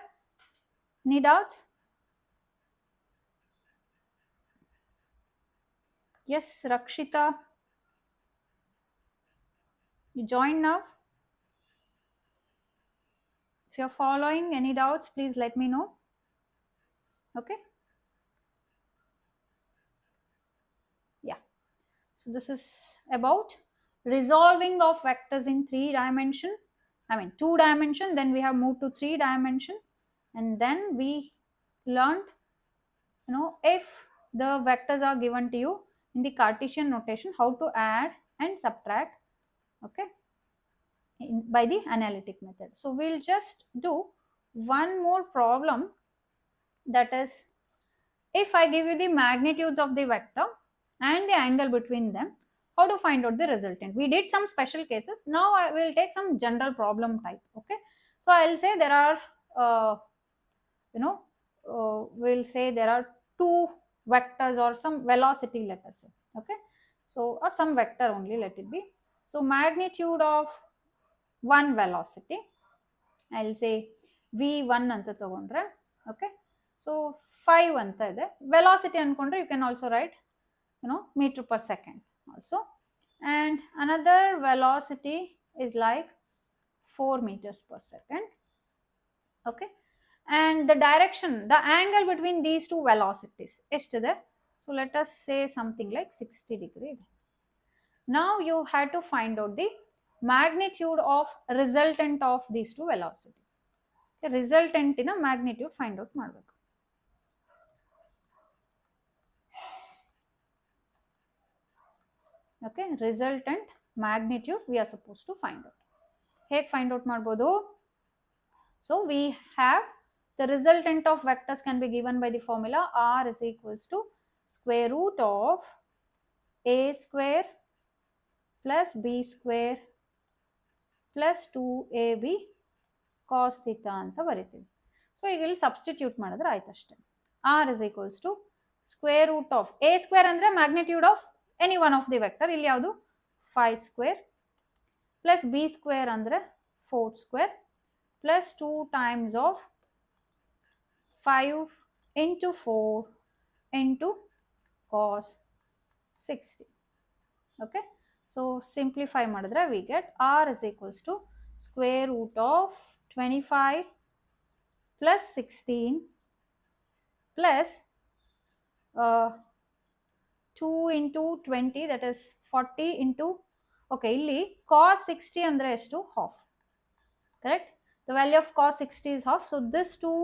Any doubts? Yes, Rakshita, you join now. If you are following, any doubts, please let me know. Okay, yeah, so this is about resolving of vectors in 2 dimension, then we have moved to 3 dimension, and then we learned if the vectors are given to you in the Cartesian notation, how to add and subtract, okay, by the analytic method. So we'll just do one more problem, that is, if I give you the magnitudes of the vector and the angle between them, how to find out the resultant. We did some special cases, now I will take some general problem type. Okay, so I'll say there are we'll say there are 2 vectors or some velocity, let us say. Okay, so or some vector only, let it be. So magnitude of one velocity, I'll say v1 anta tagondre. Okay, so 5 anta ide, velocity ankondre you can also write meter per second also, and another velocity is like 4 meters per second. Okay, and the direction, the angle between these 2 velocities eshtiде, so let us say something like 60 degree. Now you had to find out the magnitude of resultant of these 2 velocities. The resultant in a magnitude find out ಮಾಡಬೇಕು. Okay, resultant magnitude we are supposed to find out. ಹೇಗೆ find out ಮಾಡಬಹುದು? So we have the resultant of vectors can be given by the formula r is equals to square root of a square plus b square plus 2ab cos theta ಅಂತ ಬರೀತೀವಿ. So ಈಗ ಇಲ್ಲಿ substitute ಮಾಡಿದ್ರೆ ಆಯ್ತು ಅಷ್ಟೇ. r is equals to square root of a square ಅಂದರೆ magnitude of any one of the vector, ಇಲ್ಲಿ ಯಾವುದು 5 square plus b square ಅಂದರೆ 4 square plus 2 times of 5 into 4 into cos 60. Okay, so simplify ಮಾಡಿದ್ರೆ we get r is equals to square root of 25 plus 16 plus 2 into 20, that is 40 into, okay, ಇಲ್ಲಿ cos 60 ಅಂದರೆ ಎಷ್ಟು, half, correct? The value of cos 60 is half, so this 2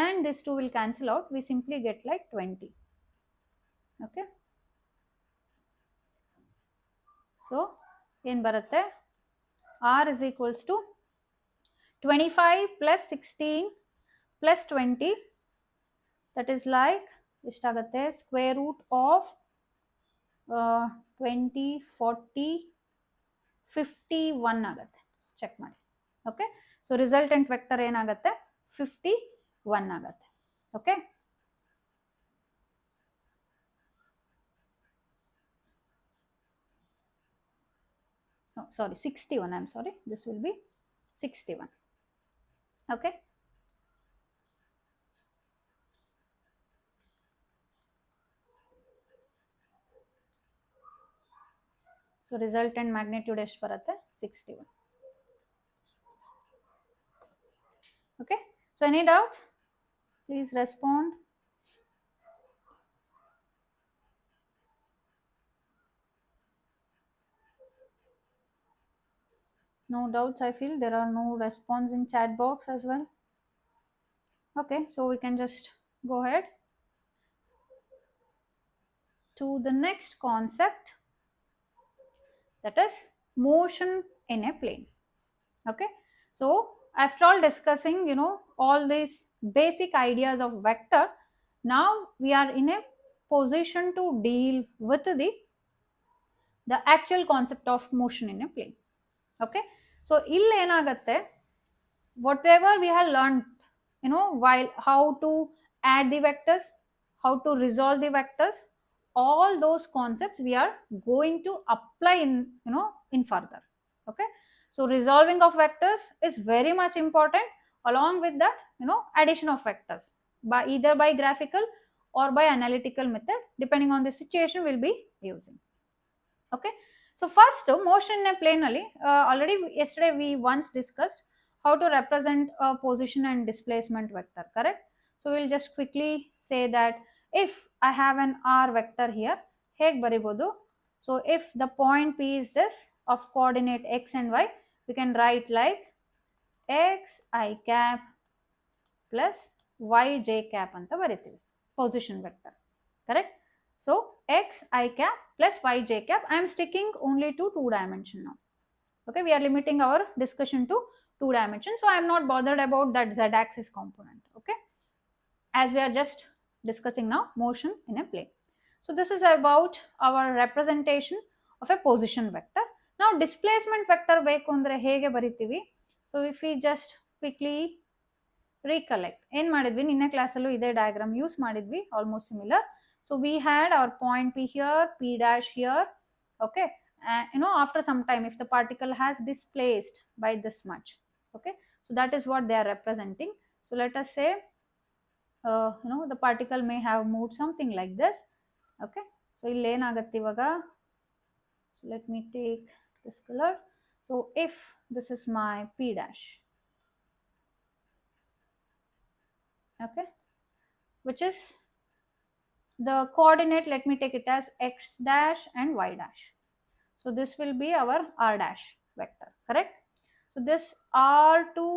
and this 2 will cancel out, we simply get like 20. Okay, so ಏನು ಬರುತ್ತೆ, r is equals to 25 plus 16 plus 20, that is like ಎಷ್ಟಾಗುತ್ತೆ, square root of 20, 40, 51 ಆಗುತ್ತೆ. Check ಮಾಡಿ. Okay, so resultant vector ಏನಾಗುತ್ತೆ 51 ಆಗುತ್ತೆ. Okay, sorry 61, I'm sorry, this will be 61. Okay, so resultant magnitude ಎಷ್ಟು ಬರುತ್ತೆ 61. Okay, so any doubts, please respond. No doubts, I feel there are no response in chat box as well. Okay, so we can just go ahead to the next concept, that is motion in a plane. Okay, so after all discussing all these basic ideas of vector, now we are in a position to deal with the actual concept of motion in a plane. Okay, so ಇಲ್ಲಿ ಏನಾಗುತ್ತೆ, whatever we have learned while how to add the vectors, how to resolve the vectors, all those concepts we are going to apply in further. Okay, so resolving of vectors is very much important. Along with that, addition of vectors by either by graphical or by analytical method, depending on the situation we'll be using. Okay, so first motion in a plane ali, already yesterday we once discussed how to represent a position and displacement vector, correct? So we'll just quickly say that if I have an r vector here, hege baribodu, so if the point P is this of coordinate x and y, we can write like x I cap plus y j cap anta bariತೀವಿ position vector, correct? So x I cap plus y j cap, I am sticking only to 2 dimension now. Okay, we are limiting our discussion to 2 dimensions, so I am not bothered about that z axis component. Okay, as we are just discussing now motion in a plane. So this is about our representation of a position vector. Now displacement vector beku andre hege bariತೀವಿ, so if we just quickly recollect, ಏನು ಮಾಡಿದ್ವಿ ನಿನ್ನೆ ಕ್ಲಾಸಲ್ಲೂ ಇದೇ diagram use ಮಾಡಿದ್ವಿ, almost similar. So we had our point P here, P dash here. Okay, after some time if the particle has displaced by this much, okay, so that is what they are representing. So let us say the particle may have moved something like this. Okay, so ಇಲ್ಲಿ ಏನಾಗುತ್ತೆ ಇವಾಗ, so let me take this color. So if this is my P dash, okay, which is the coordinate, let me take it as x dash and y dash. So this will be our r dash vector, correct? So this r to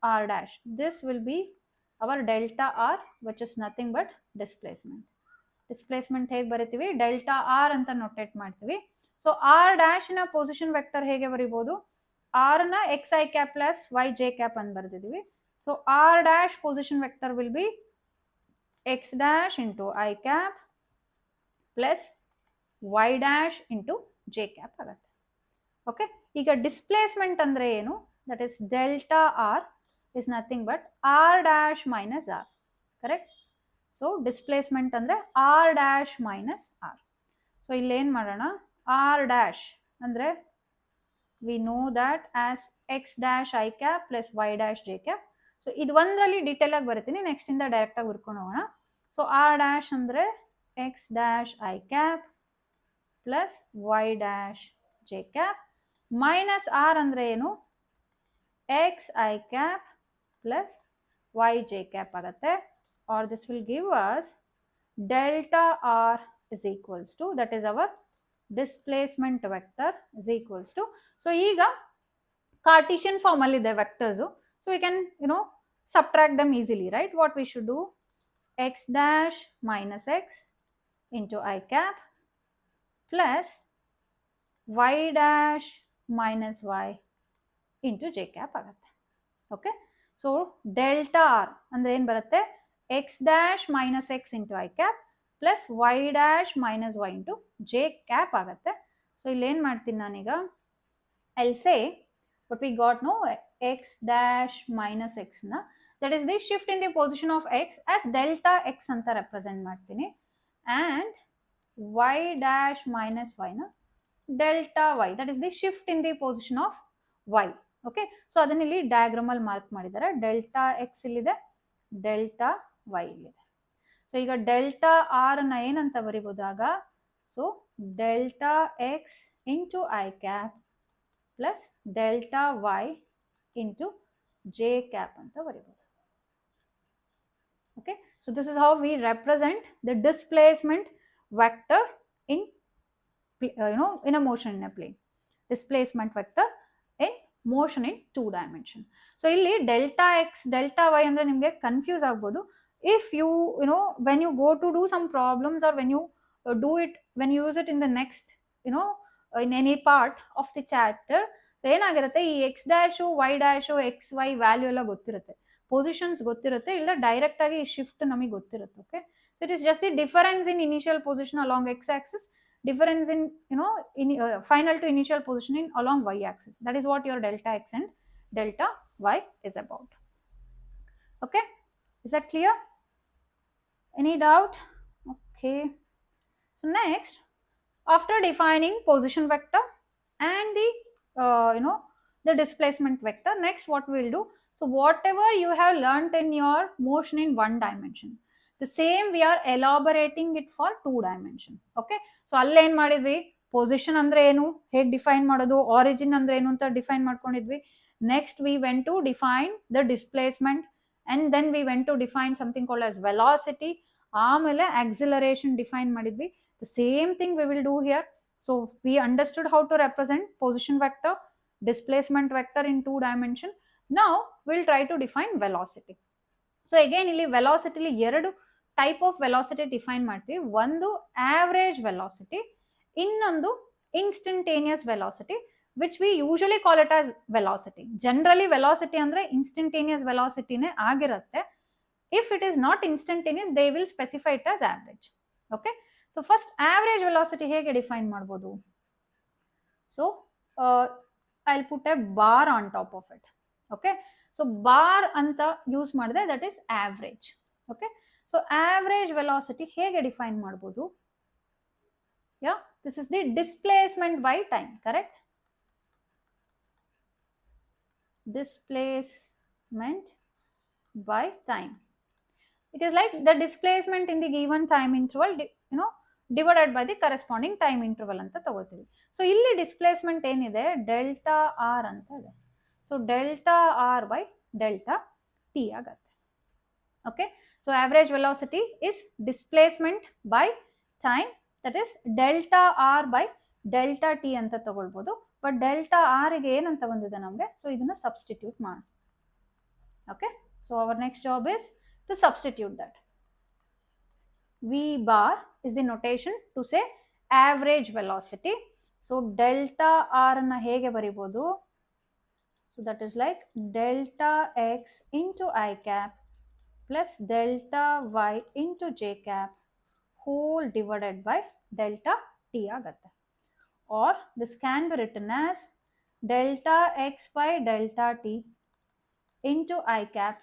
r dash, this will be our delta r, which is nothing but displacement. Displacement hege bariತೀವಿ, delta r anta notate ಮಾಡ್ತೀವಿ. So r dash ನ position vector ಹೇಗೆ ಬರಿಬಹುದು, r ನ x I cap plus y j cap ಅಂತ ಬರೆದಿದ್ದೀವಿ. So r dash position vector will be x dash into I cap plus y dash into j cap ಆಗುತ್ತೆ. Okay, ಈಗ displacement ಅಂದರೆ ಏನು, that is delta r is nothing but r dash minus r, correct? So displacement andre r dash minus r. So ಇಲ್ಲಿ ಏನು ಮಾಡೋಣ, r dash ಅಂದ್ರೆ we know that as x dash I cap plus y dash j cap. So ಇದು ಒಂದರಲ್ಲಿ detail ಆಗಿ ಬರ್ತೀನಿ, next ಇಂದ direct ಆಗಿ ಬರ್ಕೊಂಡು ಹೋಗೋಣ. ಸೊ r dash ಅಂದ್ರೆ x dash I cap plus y dash j cap minus r ಅಂದ್ರೆ ಏನು, x I cap plus y j cap ಆಗುತ್ತೆ, or this will give us delta r is equals to, that is our displacement vector is equals to. So ಈಗ Cartesian form ಅಲ್ಲಿ ಇದೆ vectors, so we can subtract them easily, right? What we should do, x dash minus x into I cap plus y dash minus y into j cap ಆಗುತ್ತೆ. Okay, so delta r ಅಂದರೆ ಏನು ಬರುತ್ತೆ, x dash minus x into I cap plus y dash minus y into J cap ಆಗುತ್ತೆ. So ಇಲ್ಲೇನು ಮಾಡ್ತೀನಿ ನಾನೀಗ, I'll say what we got, no, x dash minus x na, that is the shift in the position of x as delta x anta represent ಮಾಡ್ತೀನಿ, and y dash minus y na delta y, that is the shift in the position of y. Okay, so ಅದನ್ನ ಇಲ್ಲಿ diagram ಅಲ್ಲಿ mark ಮಾಡಿದ್ದಾರೆ. Delta X ಇಲ್ಲಿದೆ, delta Y ಇಲ್ಲಿದೆ. So ಈಗ delta R ನ ಏನಂತ ಬರಿಬೋದಾಗ, so delta X into I cap plus delta Y into J cap ಅಂತ ಬರಿಬೋದು. Okay, so this is how we represent the displacement vector in in a motion in a plane. Displacement vector in motion in 2 dimension. So ಇಲ್ಲಿ delta x delta y ಅಂದ್ರೆ ನಿಮಗೆ confuse ಆಗ್ಬೋದು. If you when you go to do some problems, or when you when you use it in the next in any part of the chapter, ಏನಾಗಿರುತ್ತೆ, ಈ x dash y dash x y value ಎಲ್ಲ ಗೊತ್ತಿರುತ್ತೆ, positions ಗೊತ್ತಿರುತ್ತೆ, ಇಲ್ಲ direct ಆಗಿ shift ನಮಗೆ ಗೊತ್ತಿರುತ್ತೆ. Okay, so it is just the difference in initial position along X Axis, difference in final to initial positioning along y axis. That is what your delta x and delta y is about. Okay, is that clear? Any doubt? Okay, so next, after defining position vector and the the displacement vector, next what we will do, so whatever you have learnt in your motion in 1 dimension, the same we are elaborating it for 2 dimension. Okay, so ಅಲ್ಲಿ ಏನು ಮಾಡಿದ್ವಿ, position ಅಂದ್ರೆ ಏನು, ಹೇಗೆ define ಮಾಡೋದು, origin ಅಂದ್ರೆ ಏನು ಅಂತ ಡಿಫೈನ್ ಮಾಡ್ಕೊಂಡಿದ್ವಿ. Next we went to define the displacement, and then we went to define something called as velocity, ಆಮೇಲೆ ಆಕ್ಸಿಲರೇಷನ್ ಡಿಫೈನ್ ಮಾಡಿದ್ವಿ. The same thing we will do here. So we understood how to represent position vector, displacement vector in 2 dimension. Now we'll try to define velocity. So again ಇಲ್ಲಿ ವೆಲಾಸಿಟಿಲಿ 2 type of velocity define ಮಾಡ್ತೀವಿ. ಒಂದು average velocity, ಇನ್ನೊಂದು instantaneous velocity, which we usually call it as velocity. Generally velocity ಅಂದ್ರೆ instantaneous ವೆಲಾಸಿಟಿನೇ ಆಗಿರುತ್ತೆ. If it is not instantaneous, they will specify it as average. Okay, so first average velocity ಹೇಗೆ define ಮಾಡ್ಬೋದು? So I'll put a bar on top of it. Okay, so bar anta use ಮಾಡಿದ್ರೆ that is average. Okay, so average velocity ಹೇಗೆ define ಮಾಡಬಹುದು? Yeah, this is the displacement by time, correct? Displacement by time. It is like the displacement in the given time interval, divided by the corresponding time interval ಅಂತ ತಗೋತೀವಿ. So ಇಲ್ಲಿ displacement ಏನಿದೆ, delta R ಅಂತ ಇದೆ. So delta R by delta T ಆಗತ್ತೆ. Okay, so average velocity is displacement by time, that is delta R by delta T ಅಂತ ತಗೊಳ್ಬೋದು. But delta ಆರ್ಗೆ ಏನಂತ ಬಂದಿದೆ ನಮಗೆ, ಸೊ ಇದನ್ನ ಸಬ್ಸ್ಟಿಟ್ಯೂಟ್ ಮಾಡಿ. Okay, so our next job is to substitute that. V bar is the notation to say average velocity. So delta r na hege baribodu, so that is like delta x into I cap plus delta y into j cap whole divided by delta t agatte. Or this can be written as delta x by delta t into I cap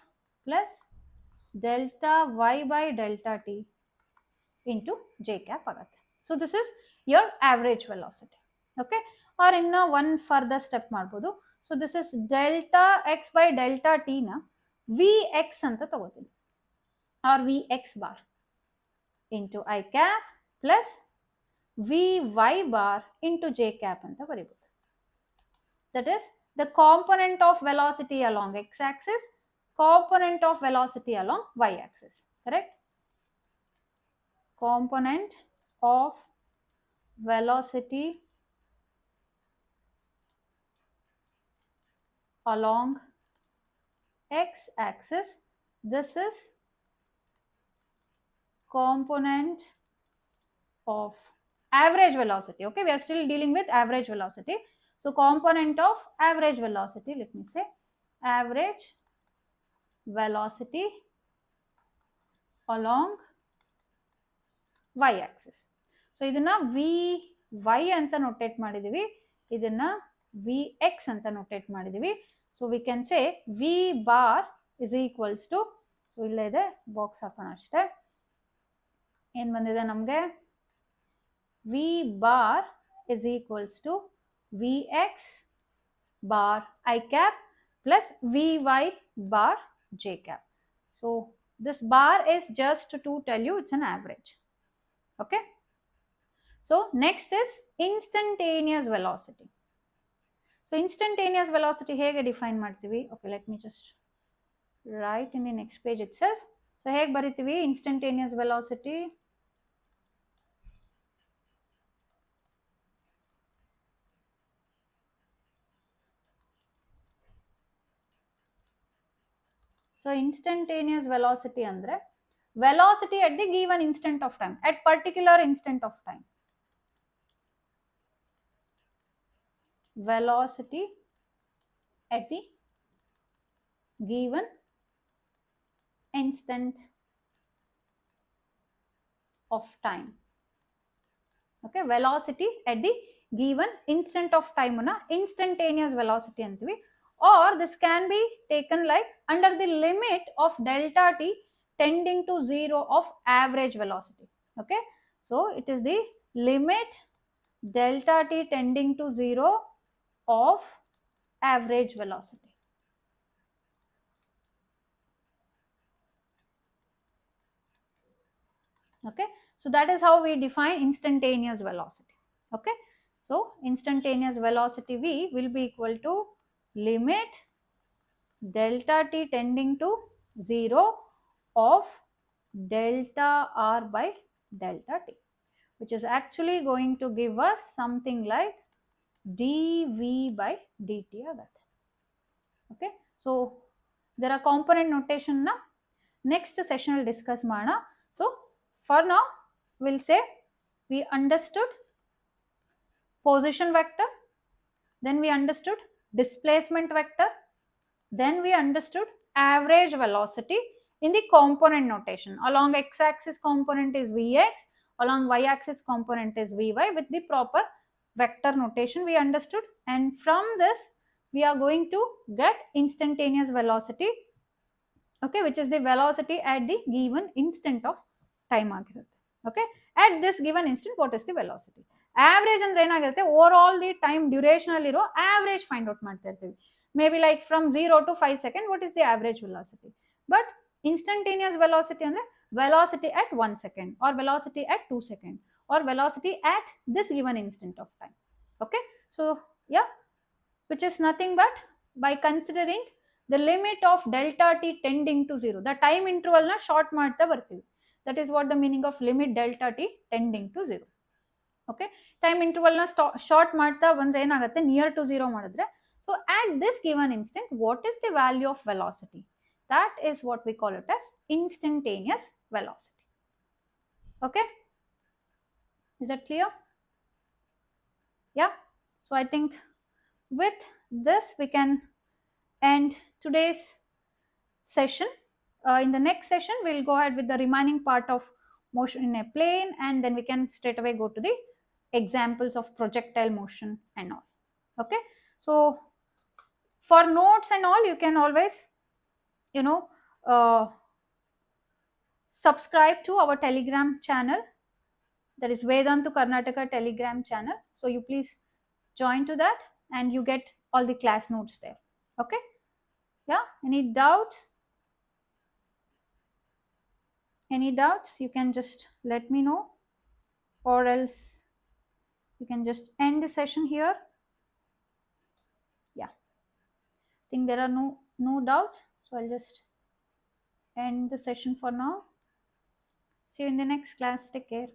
plus delta y by delta t into j cap agate. So this is your average velocity. Okay, or in one further step ಮಾಡ್ಬೋದು. So this is delta x by delta t na vx ಅಂತ ತಗೋತೀನಿ, or vx bar into I cap plus vy bar into j cap ಅಂತ ಬರೀಬೋದು. That is the component of velocity along x axis, component of velocity along y axis, correct? Component of velocity along x axis, this is component of average velocity. Okay, we are still dealing with average velocity. So component of average velocity, let me say average velocity along y axis. So ಇದನ್ನ vy ಅಂತ ನೋಟೇಟ್ ಮಾಡಿದೀವಿ, ಇದನ್ನ Vx anta notate ಮಾಡಿದೀವಿ. So we can say V bar is equals to, so ಇಲ್ಲೇ ಇದೆ box ಹಾಕೋಣ ಅಷ್ಟೇ. ಏನು ಬಂದಿದೆ ನಮಗೆ? V bar is equals to Vx bar I cap plus Vy bar j cap. So this bar is just to tell you it's an average. Okay. So next is instantaneous velocity. So instantaneous velocity ಹೇಗೆ define ಮಾಡ್ತೀವಿ? Okay, let me just write in the next page itself. So ಹೇಗೆ ಬರಿತೀವಿ instantaneous velocity? So instantaneous velocity andre velocity at the given instant of time, at particular instant of time. Velocity at the given instant of time. Okay, velocity at the given instant of time na instantaneous velocity antivi, or this can be taken like under the limit of delta t tending to 0 of average velocity. Okay, so it is the limit delta t tending to 0 of average velocity. Okay, so that is how we define instantaneous velocity. Okay, so instantaneous velocity V will be equal to limit delta t tending to 0 of delta r by delta t, which is actually going to give us something like dv by dt agate. Okay, so there are component notation na next session will discuss mana. So for now we'll say we understood position vector, then we understood displacement vector, then we understood average velocity in the component notation. Along x-axis component is Vx, along y-axis component is Vy, with the proper vector notation we understood, and from this we are going to get instantaneous velocity, okay, which is the velocity at the given instant of time ಆಗಿರುತ್ತೆ. Okay, at this given instant what is the velocity? Average ಅಂದ್ರೆ ಏನಾಗಿರುತ್ತೆ, over all the time duration ಅಲ್ಲಿರೋ average find out ಮಾಡ್ತಾ ಇರ್ತೀವಿ. Maybe like from 0 to 5 seconds, what is the average velocity? But instantaneous velocity andre velocity at 1 second, or velocity at 2 seconds, or velocity at this given instant of time. Okay, so yeah, which is nothing but by considering the limit of delta t tending to 0, the time interval na short ಮಾಡ್ತಾ ಬರ್ತೀವಿ. That is what the meaning of limit delta t tending to 0. Okay, time interval na short ಮಾಡ್ತಾ ಬಂದ್ರೆ ಏನಾಗುತ್ತೆ, near to 0 ಮಾಡಿದ್ರೆ, so at this given instant what is the value of velocity? That is what we call it as instantaneous velocity. Okay, is that clear? Yeah, so I think with this we can end today's session. In the next session we'll go ahead with the remaining part of motion in a plane, and then we can straight away go to the examples of projectile motion and all. Okay, so for notes and all, you can always, you know, subscribe to our Telegram channel, that is Vedantu Karnataka Telegram channel. So you please join to that and you get all the class notes there. Okay, yeah, any doubts? Any doubts, you can just let me know, or else you can just end the session here. Yeah, I think there are no doubts, so I'll just end the session for now. See you in the next class. Take care.